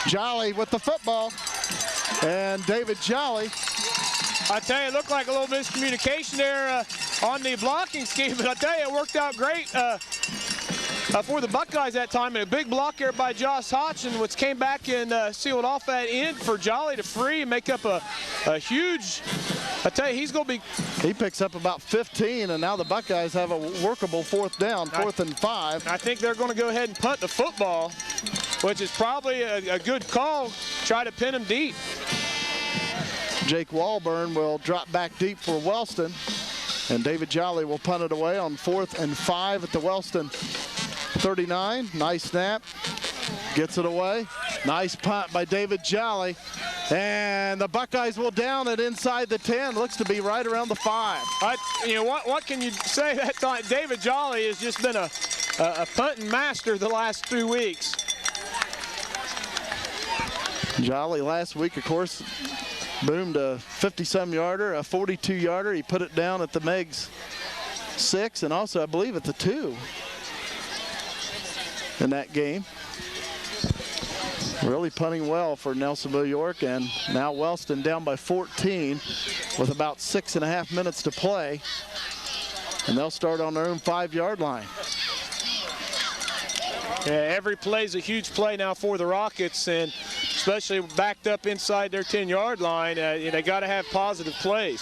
Jolly with the football. And David Jolly. I tell you, it looked like a little miscommunication there on the blocking scheme, but I tell you, it worked out great for the Buckeyes that time, and a big block there by Josh Hodgson, which came back and sealed off that end for Jolly to free and make up a huge, I tell you, he's going to be. He picks up about 15, and now the Buckeyes have a workable 4th down, 4th and 5. I think they're going to go ahead and punt the football, which is probably a good call. Try to pin him deep. Jake Walburn will drop back deep for Wellston, and David Jolly will punt it away on 4th and 5 at the Wellston 39. Nice snap, gets it away. Nice punt by David Jolly, and the Buckeyes will down it inside the 10. Looks to be right around the 5. You know what can you say that time? David Jolly has just been a punting master the last 2 weeks. Jolly last week, of course, boomed a 50-some yarder, a 42-yarder. He put it down at the Megs 6, and also I believe at the 2 in that game. Really punting well for Nelsonville York, and now Wellston down by 14 with about 6.5 minutes to play, and they'll start on their own 5-yard line. Yeah, every play is a huge play now for the Rockets, and especially backed up inside their 10-yard line, they got to have positive plays.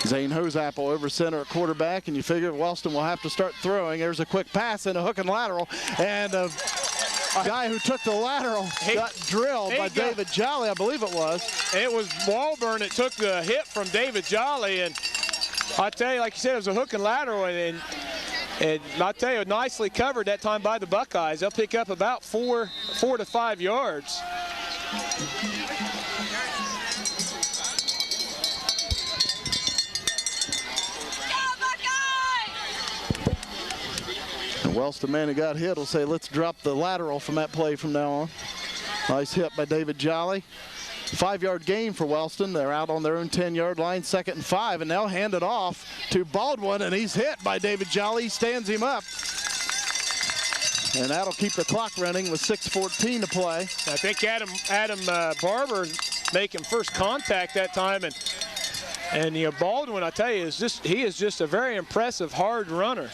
Zane Hosapple over center at quarterback, and you figure Wellston will have to start throwing. There's a quick pass and a hook and lateral, and a guy who took the lateral got drilled by David Jolly, I believe it was. It was Walburn that took the hit from David Jolly, and I tell you, like you said, it was a hook and lateral, and I tell you, nicely covered that time by the Buckeyes. They'll pick up about 4 to 5 yards. And Wellston man who got hit will say, let's drop the lateral from that play from now on. Nice hit by David Jolly. 5-yard gain for Wellston. They're out on their own 10-yard line, 2nd and 5, and now hand it off to Baldwin, and he's hit by David Jolly. He stands him up, and that'll keep the clock running with 6:14 to play. I think Adam Barber making first contact that time, and you know, Baldwin, I tell you, he is just a very impressive hard runner.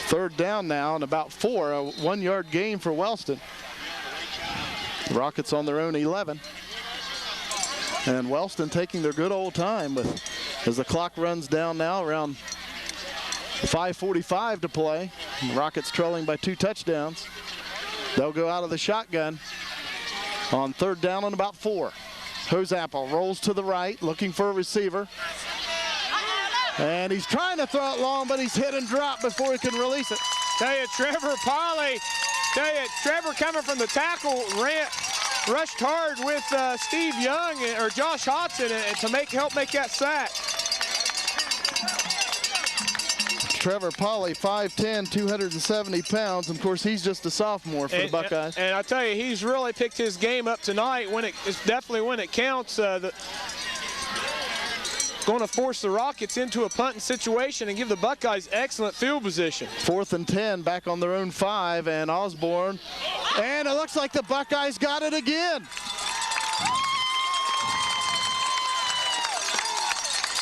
3rd down now and about 4, a 1-yard gain for Wellston. Rockets on their own 11. And Wellston taking their good old time as the clock runs down now, around 5:45 to play. The Rockets trailing by 2 touchdowns. They'll go out of the shotgun on 3rd down and about 4. Hosapple rolls to the right, looking for a receiver. And he's trying to throw it long, but he's hit and dropped before he can release it. Tell you, Trevor coming from the tackle rushed hard with Steve Young or Josh Hodgson to help make that sack. Trevor Polley, 5'10", 270 pounds. Of course, he's just a sophomore for the Buckeyes. And I tell you, he's really picked his game up tonight. It's definitely when it counts. Going to force the Rockets into a punting situation and give the Buckeyes excellent field position. 4th and 10, back on their own 5, and Osborne. And it looks like the Buckeyes got it again.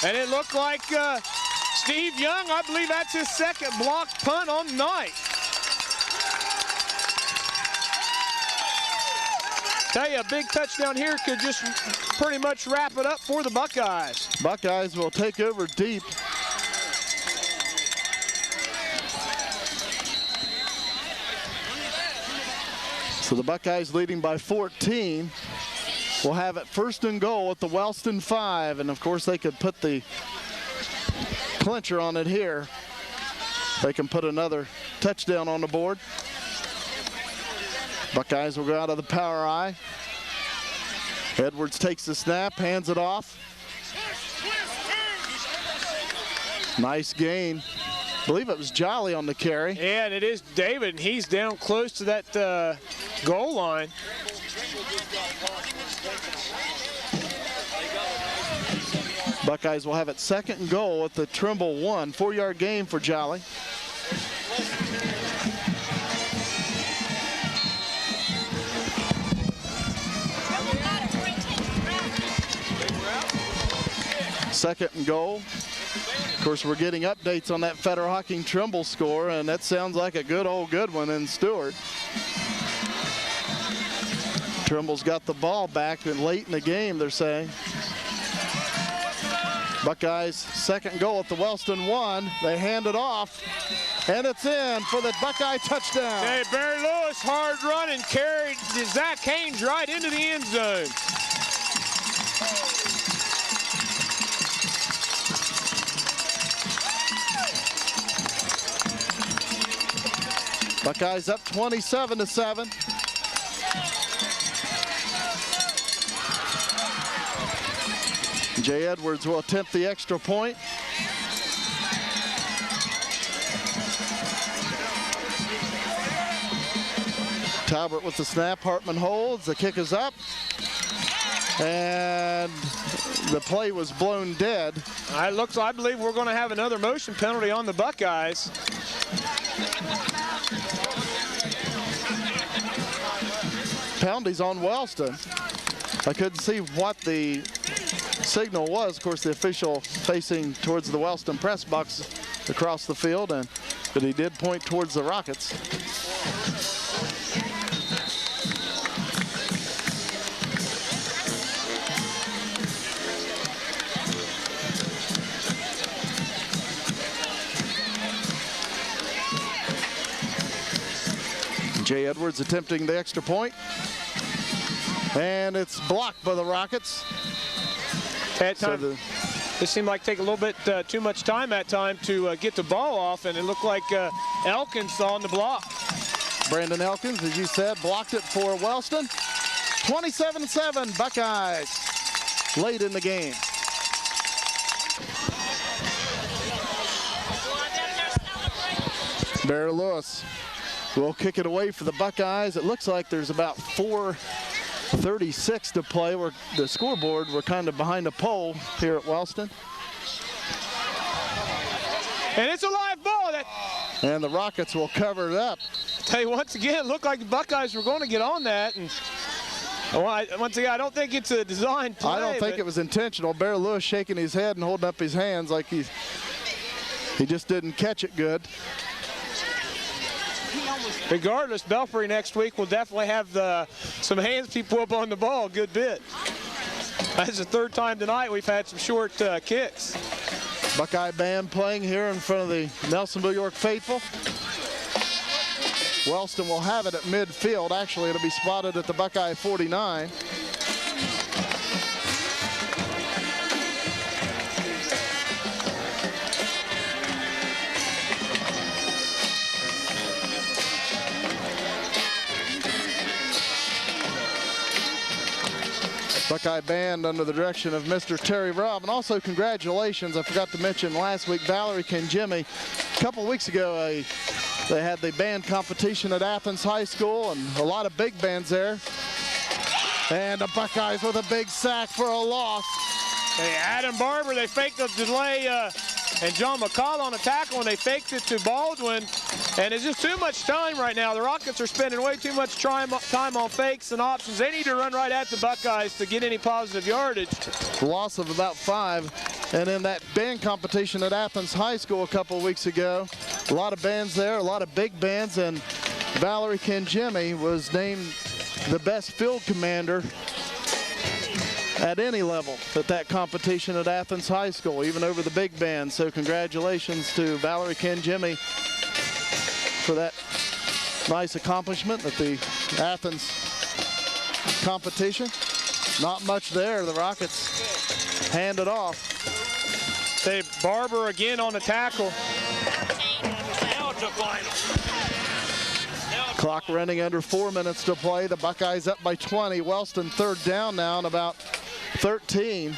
And it looked like Steve Young, I believe that's his 2nd blocked punt on the night. Tell you, a big touchdown here could just pretty much wrap it up for the Buckeyes. Buckeyes will take over deep. So the Buckeyes leading by 14. Will have it 1st and goal at the Wellston 5, and of course they could put the clincher on it here. They can put another touchdown on the board. Buckeyes will go out of the power eye. Edwards takes the snap, hands it off. Nice gain. I believe it was Jolly on the carry. Yeah, and it is David, and he's down close to that goal line. Buckeyes will have it 2nd and goal at the Trimble 1. 4-yard gain for Jolly. Second and goal Of course, we're getting updates on that Federer-Hocking-Trimble score, and that sounds like a good one in Stewart. Trimble's got the ball back late in the game, they're saying. Buckeyes' second goal at the Wellston 1. They hand it off, and it's in for the Buckeye touchdown. Hey, Barry Lewis, hard run and carried Zach Haynes right into the end zone. Buckeyes up 27-7. Jay Edwards will attempt the extra point. Talbert with the snap. Hartman holds. The kick is up. And the play was blown dead. I believe we're going to have another motion penalty on the Buckeyes. Penalties on Wellston. I couldn't see what the signal was. Of course, the official facing towards the Wellston press box across the field, but he did point towards the Rockets. Jay Edwards attempting the extra point. And it's blocked by the Rockets. At time, this seemed like take a little bit too much time that time to get the ball off, and it looked like Elkins on the block. Brandon Elkins, as you said, blocked it for Wellston. 27-7 Buckeyes late in the game. Barry Lewis will kick it away for the Buckeyes. It looks like there's about 4:36 to play. The scoreboard, we're kind of behind a pole here at Wellston. And it's a live ball. And the Rockets will cover it up. Tell you once again, it looked like the Buckeyes were going to get on that. And once again, I don't think it's a design play. I don't think it was intentional. Barry Lewis shaking his head and holding up his hands like he just didn't catch it good. Regardless, Belfry next week will definitely have some hands people up on the ball a good bit. That's the third time tonight we've had some short kicks. Buckeye band playing here in front of the Nelsonville York faithful. Wellston will have it at midfield. Actually, it'll be spotted at the Buckeye 49. Buckeye band under the direction of Mr. Terry Robb. And also congratulations, I forgot to mention last week, Valerie Kenjimmy. A couple weeks ago, they had the band competition at Athens High School, and a lot of big bands there. And the Buckeyes with a big sack for a loss. Hey, Adam Barber, they faked the delay, and John McCall on a tackle, and they faked it to Baldwin. And it's just too much time right now. The Rockets are spending way too much time on fakes and options. They need to run right at the Buckeyes to get any positive yardage. Loss of about 5. And in that band competition at Athens High School a couple weeks ago, a lot of bands there, a lot of big bands, and Valerie Kenjimmy was named the best field commander at any level at that competition at Athens High School, even over the big band. So congratulations to Valerie Kenjimmy for that nice accomplishment at the Athens competition. Not much there. The Rockets hand it off. Say Barber again on the tackle. Clock running under 4 minutes to play. The Buckeyes up by 20. Wellston third down now and about 13.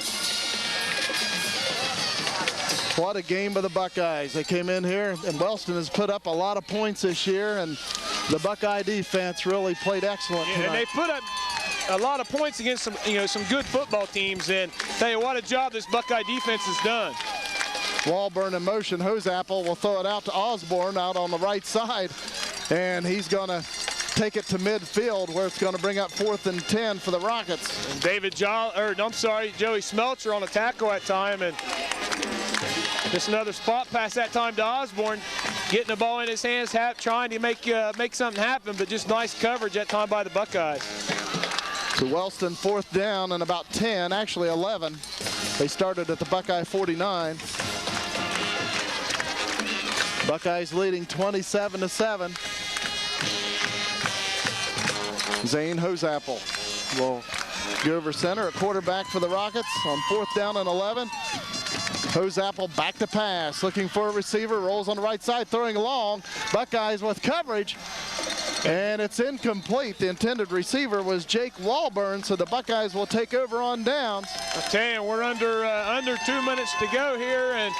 What a game by the Buckeyes. They came in here, and Wellston has put up a lot of points this year, and the Buckeye defense really played excellent tonight. And they put up a lot of points against some good football teams, and tell you what a job this Buckeye defense has done. Walburn in motion. Hoseapple will throw it out to Osborne out on the right side, and he's going to take it to midfield where it's going to bring up 4th and 10 for the Rockets. And Joey Smeltzer on a tackle that time, and just another spot pass that time to Osborne, getting the ball in his hands, trying to make something happen, but just nice coverage that time by the Buckeyes. So Wellston 4th down and about 10, actually 11. They started at the Buckeye 49. Buckeyes leading 27-7. Zane Hosapple will go over center at quarterback for the Rockets on 4th down and 11. Hosapple back to pass, looking for a receiver, rolls on the right side, throwing long. Buckeyes with coverage, and it's incomplete. The intended receiver was Jake Walburn, so the Buckeyes will take over on downs. I tell you, we're under 2 minutes to go here, and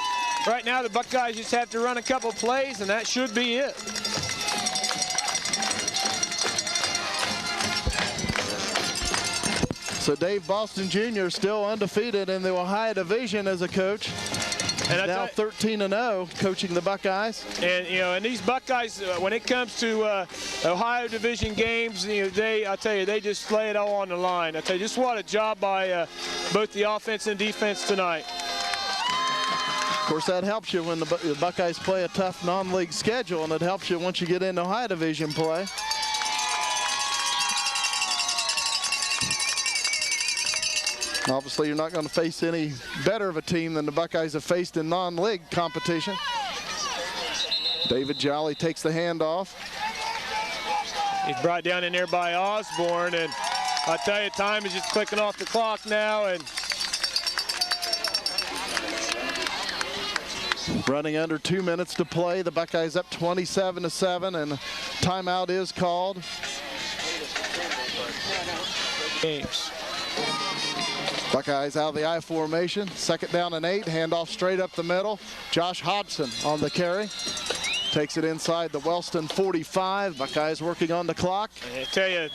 right now the Buckeyes just have to run a couple plays, and that should be it. So Dave Boston Jr. still undefeated in the Ohio Division as a coach. And now 13-0 coaching the Buckeyes. And and these Buckeyes, when it comes to Ohio Division games, I tell you, they just lay it all on the line. I tell you, just what a job by both the offense and defense tonight. Of course, that helps you when the Buckeyes play a tough non-league schedule, and it helps you once you get into Ohio Division play. Obviously, you're not going to face any better of a team than the Buckeyes have faced in non-league competition. David Jolly takes the handoff. He's brought down in there by Osborne, and I tell you, time is just clicking off the clock now. And running under 2 minutes to play, the Buckeyes up 27-7, and timeout is called. Games. Buckeyes out of the I formation, 2nd down and 8, handoff straight up the middle. Josh Hodgson on the carry. Takes it inside the Wellston 45. Buckeyes working on the clock. I tell you,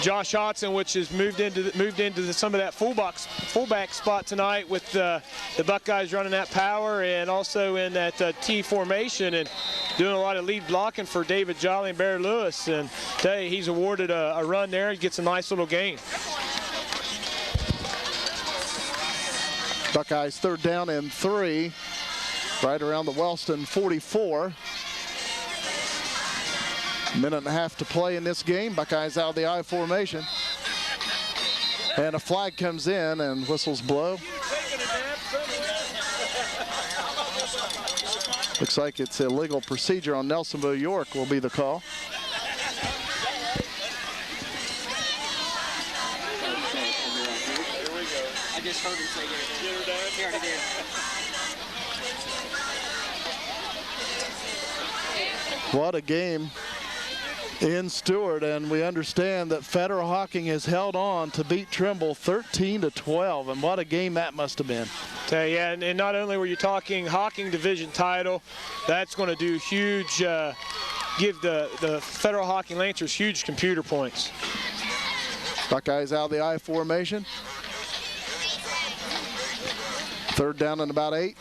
Josh Hodgson, which has moved into some of that fullback spot tonight with the Buckeyes running that power and also in that T formation and doing a lot of lead blocking for David Jolly and Barry Lewis. And I tell you, he's awarded a run there. He gets a nice little gain. Buckeyes 3rd down and 3, right around the Wellston 44. Minute and a half to play in this game. Buckeyes out of the I formation. And a flag comes in and whistles blow. Looks like it's illegal procedure on Nelsonville York will be the call. I just heard him say it. He already did. What a game in Stewart, and we understand that Federal Hocking has held on to beat Trimble 13-12, and what a game that must have been. Yeah, and not only were you talking Hocking Division title, that's going to do huge, give the Federal Hocking Lancers huge computer points. Buckeyes out of the I formation. 3rd down and about 8.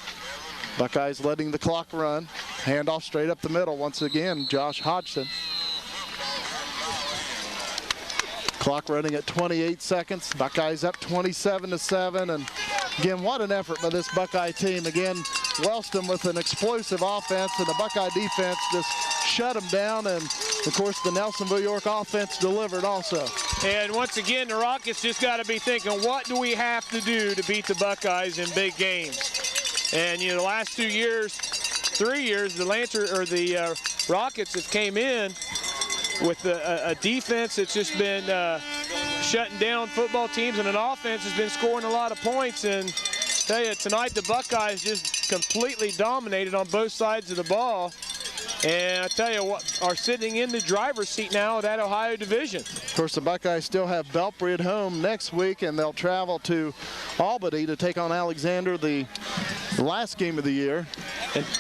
Buckeyes letting the clock run. Handoff straight up the middle once again, Josh Hodgson. Clock running at 28 seconds. Buckeyes up 27-7. And again, what an effort by this Buckeye team. Again, Wellston with an explosive offense, and the Buckeye defense just shut them down. And of course, the Nelsonville York offense delivered also. And once again, the Rockets just got to be thinking, what do we have to do to beat the Buckeyes in big games? And the last 2 years, 3 years, the Rockets have came in with a defense that's just been shutting down football teams, and an offense has been scoring a lot of points. And I tell you, tonight the Buckeyes just completely dominated on both sides of the ball. And I tell you what, are sitting in the driver's seat now of that Ohio Division. Of course, the Buckeyes still have Belpre at home next week, and they'll travel to Albany to take on Alexander the last game of the year.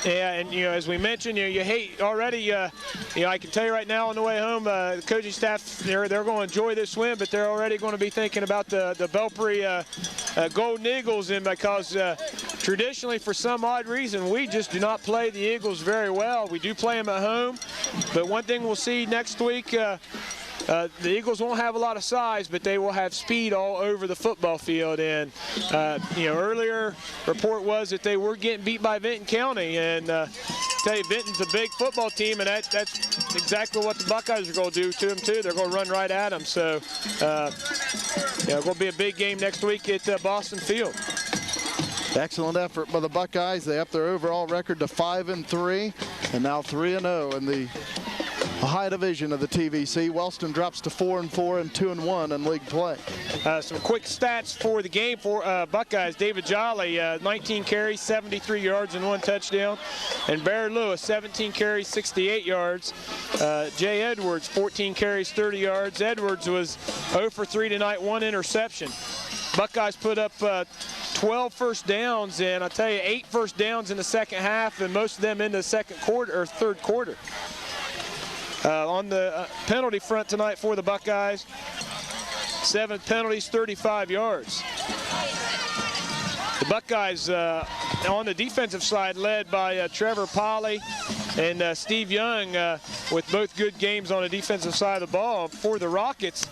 And as we mentioned, you hate already. I can tell you right now on the way home, the coaching staff they're going to enjoy this win, but they're already going to be thinking about the Belpre Golden Eagles, and because traditionally, for some odd reason, we just do not play the Eagles very well. We do play them at home, But one thing we'll see next week, the Eagles won't have a lot of size, but they will have speed all over the football field. And, earlier report was that they were getting beat by Vinton County. And tell you, Vinton's a big football team, and that's exactly what the Buckeyes are going to do to them, too. They're going to run right at them. So, it's going to be a big game next week at Boston Field. Excellent effort by the Buckeyes. They up their overall record to 5-3, and now 3-0 in the high division of the TVC. Wellston drops to 4-4 and 2-1 in league play. Some quick stats for the game for Buckeyes. David Jolly, 19 carries, 73 yards, and 1 touchdown. And Bear Lewis, 17 carries, 68 yards. Jay Edwards, 14 carries, 30 yards. Edwards was 0 for 3 tonight, 1 interception. Buckeyes put up 12 first downs, and I tell you, 8 first downs in the second half, and most of them in the second quarter or third quarter. On the penalty front tonight for the Buckeyes, 7 penalties, 35 yards. The Buckeyes on the defensive side led by Trevor Polly and Steve Young with both good games on the defensive side of the ball. For the Rockets,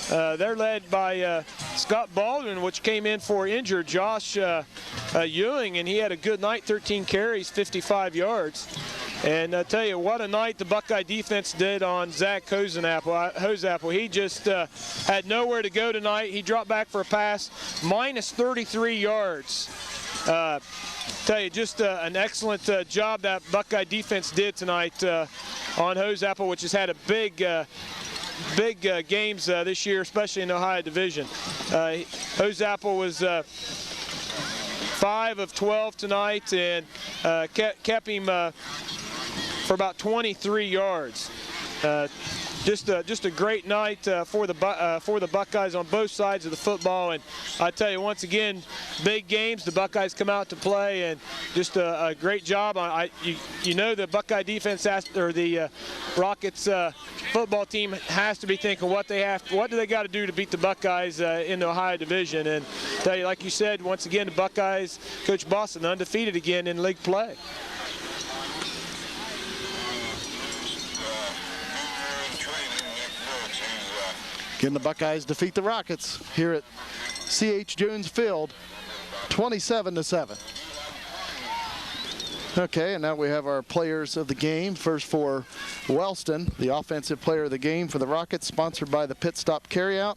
they're led by Scott Baldwin, which came in for injured Josh Ewing, and he had a good night, 13 carries, 55 yards. And I tell you, what a night the Buckeye defense did on Zach Hoseapple. He just had nowhere to go tonight. He dropped back for a pass, minus 33 yards. Tell you, just an excellent job that Buckeye defense did tonight on Hoseapple, which has had a big games this year, especially in the Ohio Division. Hoseapple was 5 of 12 tonight and kept him for about 23 yards. Just a great night for the Buckeyes on both sides of the football. And I tell you, once again, big games. The Buckeyes come out to play, and just a great job. You know, the Buckeye defense the Rockets football team has to be thinking what do they got to do to beat the Buckeyes in the Ohio Division. And tell you, like you said, once again, the Buckeyes, Coach Boston, undefeated again in league play. Again, the Buckeyes defeat the Rockets here at C.H. Jones Field, 27-7. Okay, and now we have our players of the game. First for Wellston, the offensive player of the game for the Rockets, sponsored by the Pit Stop Carryout,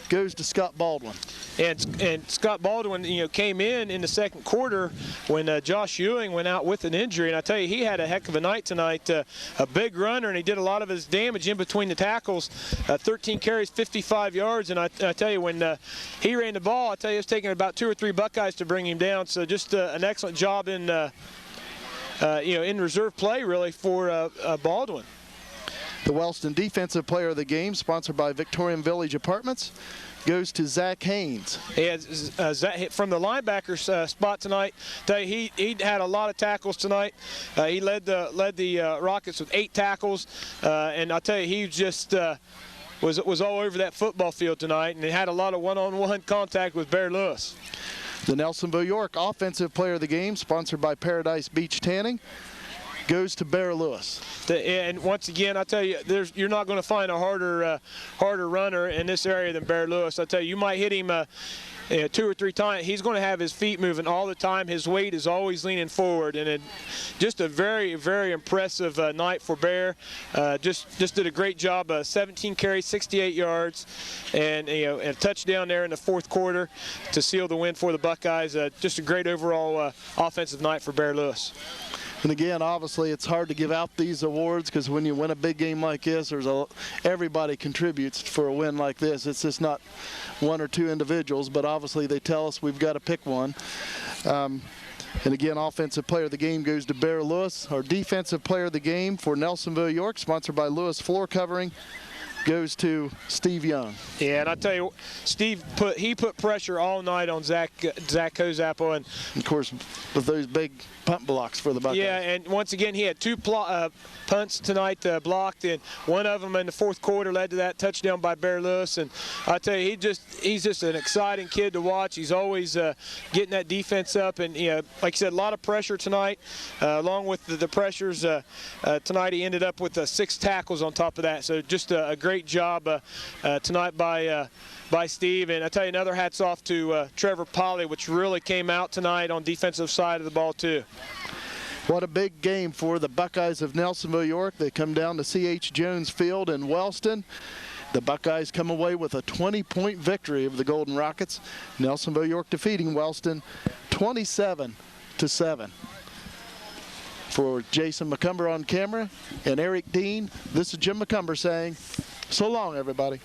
goes to Scott Baldwin. And Scott Baldwin, came in the second quarter when Josh Ewing went out with an injury. And I tell you, he had a heck of a night tonight. A big runner, and he did a lot of his damage in between the tackles. 13 carries, 55 yards. And I tell you, when he ran the ball, I tell you, it was taking about 2 or 3 Buckeyes to bring him down. So just an excellent job in reserve play, really, for Baldwin. The Wellston Defensive Player of the Game, sponsored by Victorian Village Apartments, goes to Zach Haynes. Zach, from the linebacker spot tonight, he had a lot of tackles tonight. He led the Rockets with 8 tackles, and I'll tell you, he just was all over that football field tonight, and he had a lot of one-on-one contact with Bear Lewis. The Nelsonville York Offensive Player of the Game, sponsored by Paradise Beach Tanning, goes to Bear Lewis. And once again, I tell you, you're not going to find a harder runner in this area than Bear Lewis. I tell you, you might hit him 2 or 3 times. He's going to have his feet moving all the time. His weight is always leaning forward, and just a very, very impressive night for Bear. Just did a great job. 17 carries, 68 yards, and a touchdown there in the fourth quarter to seal the win for the Buckeyes. Just a great overall offensive night for Bear Lewis. And again, obviously, it's hard to give out these awards because when you win a big game like this, everybody contributes for a win like this. It's just not 1 or 2 individuals, but obviously they tell us we've got to pick one. And again, Offensive Player of the Game goes to Bear Lewis. Our Defensive Player of the Game for Nelsonville York, sponsored by Lewis Floor Covering, goes to Steve Young. Yeah, and I tell you, Steve put pressure all night on Zach Kozapo, and of course with those big punt blocks for the Buckeyes. yeah, and once again he had two punts tonight blocked, and one of them in the fourth quarter led to that touchdown by Bear Lewis. And I tell you, he's just an exciting kid to watch. He's always getting that defense up, and like I said, a lot of pressure tonight. Along with the pressures tonight, he ended up with 6 tackles on top of that. So just a great job tonight by Steve. And I tell you, another hats off to Trevor Polly, which really came out tonight on defensive side of the ball too. What a big game for the Buckeyes of Nelsonville York. They come down to C.H. Jones Field in Wellston. The Buckeyes come away with a 20-point victory of the Golden Rockets. Nelsonville York defeating Wellston 27-7. For Jason McCumber on camera and Eric Dean, this is Jim McCumber saying, so long, everybody.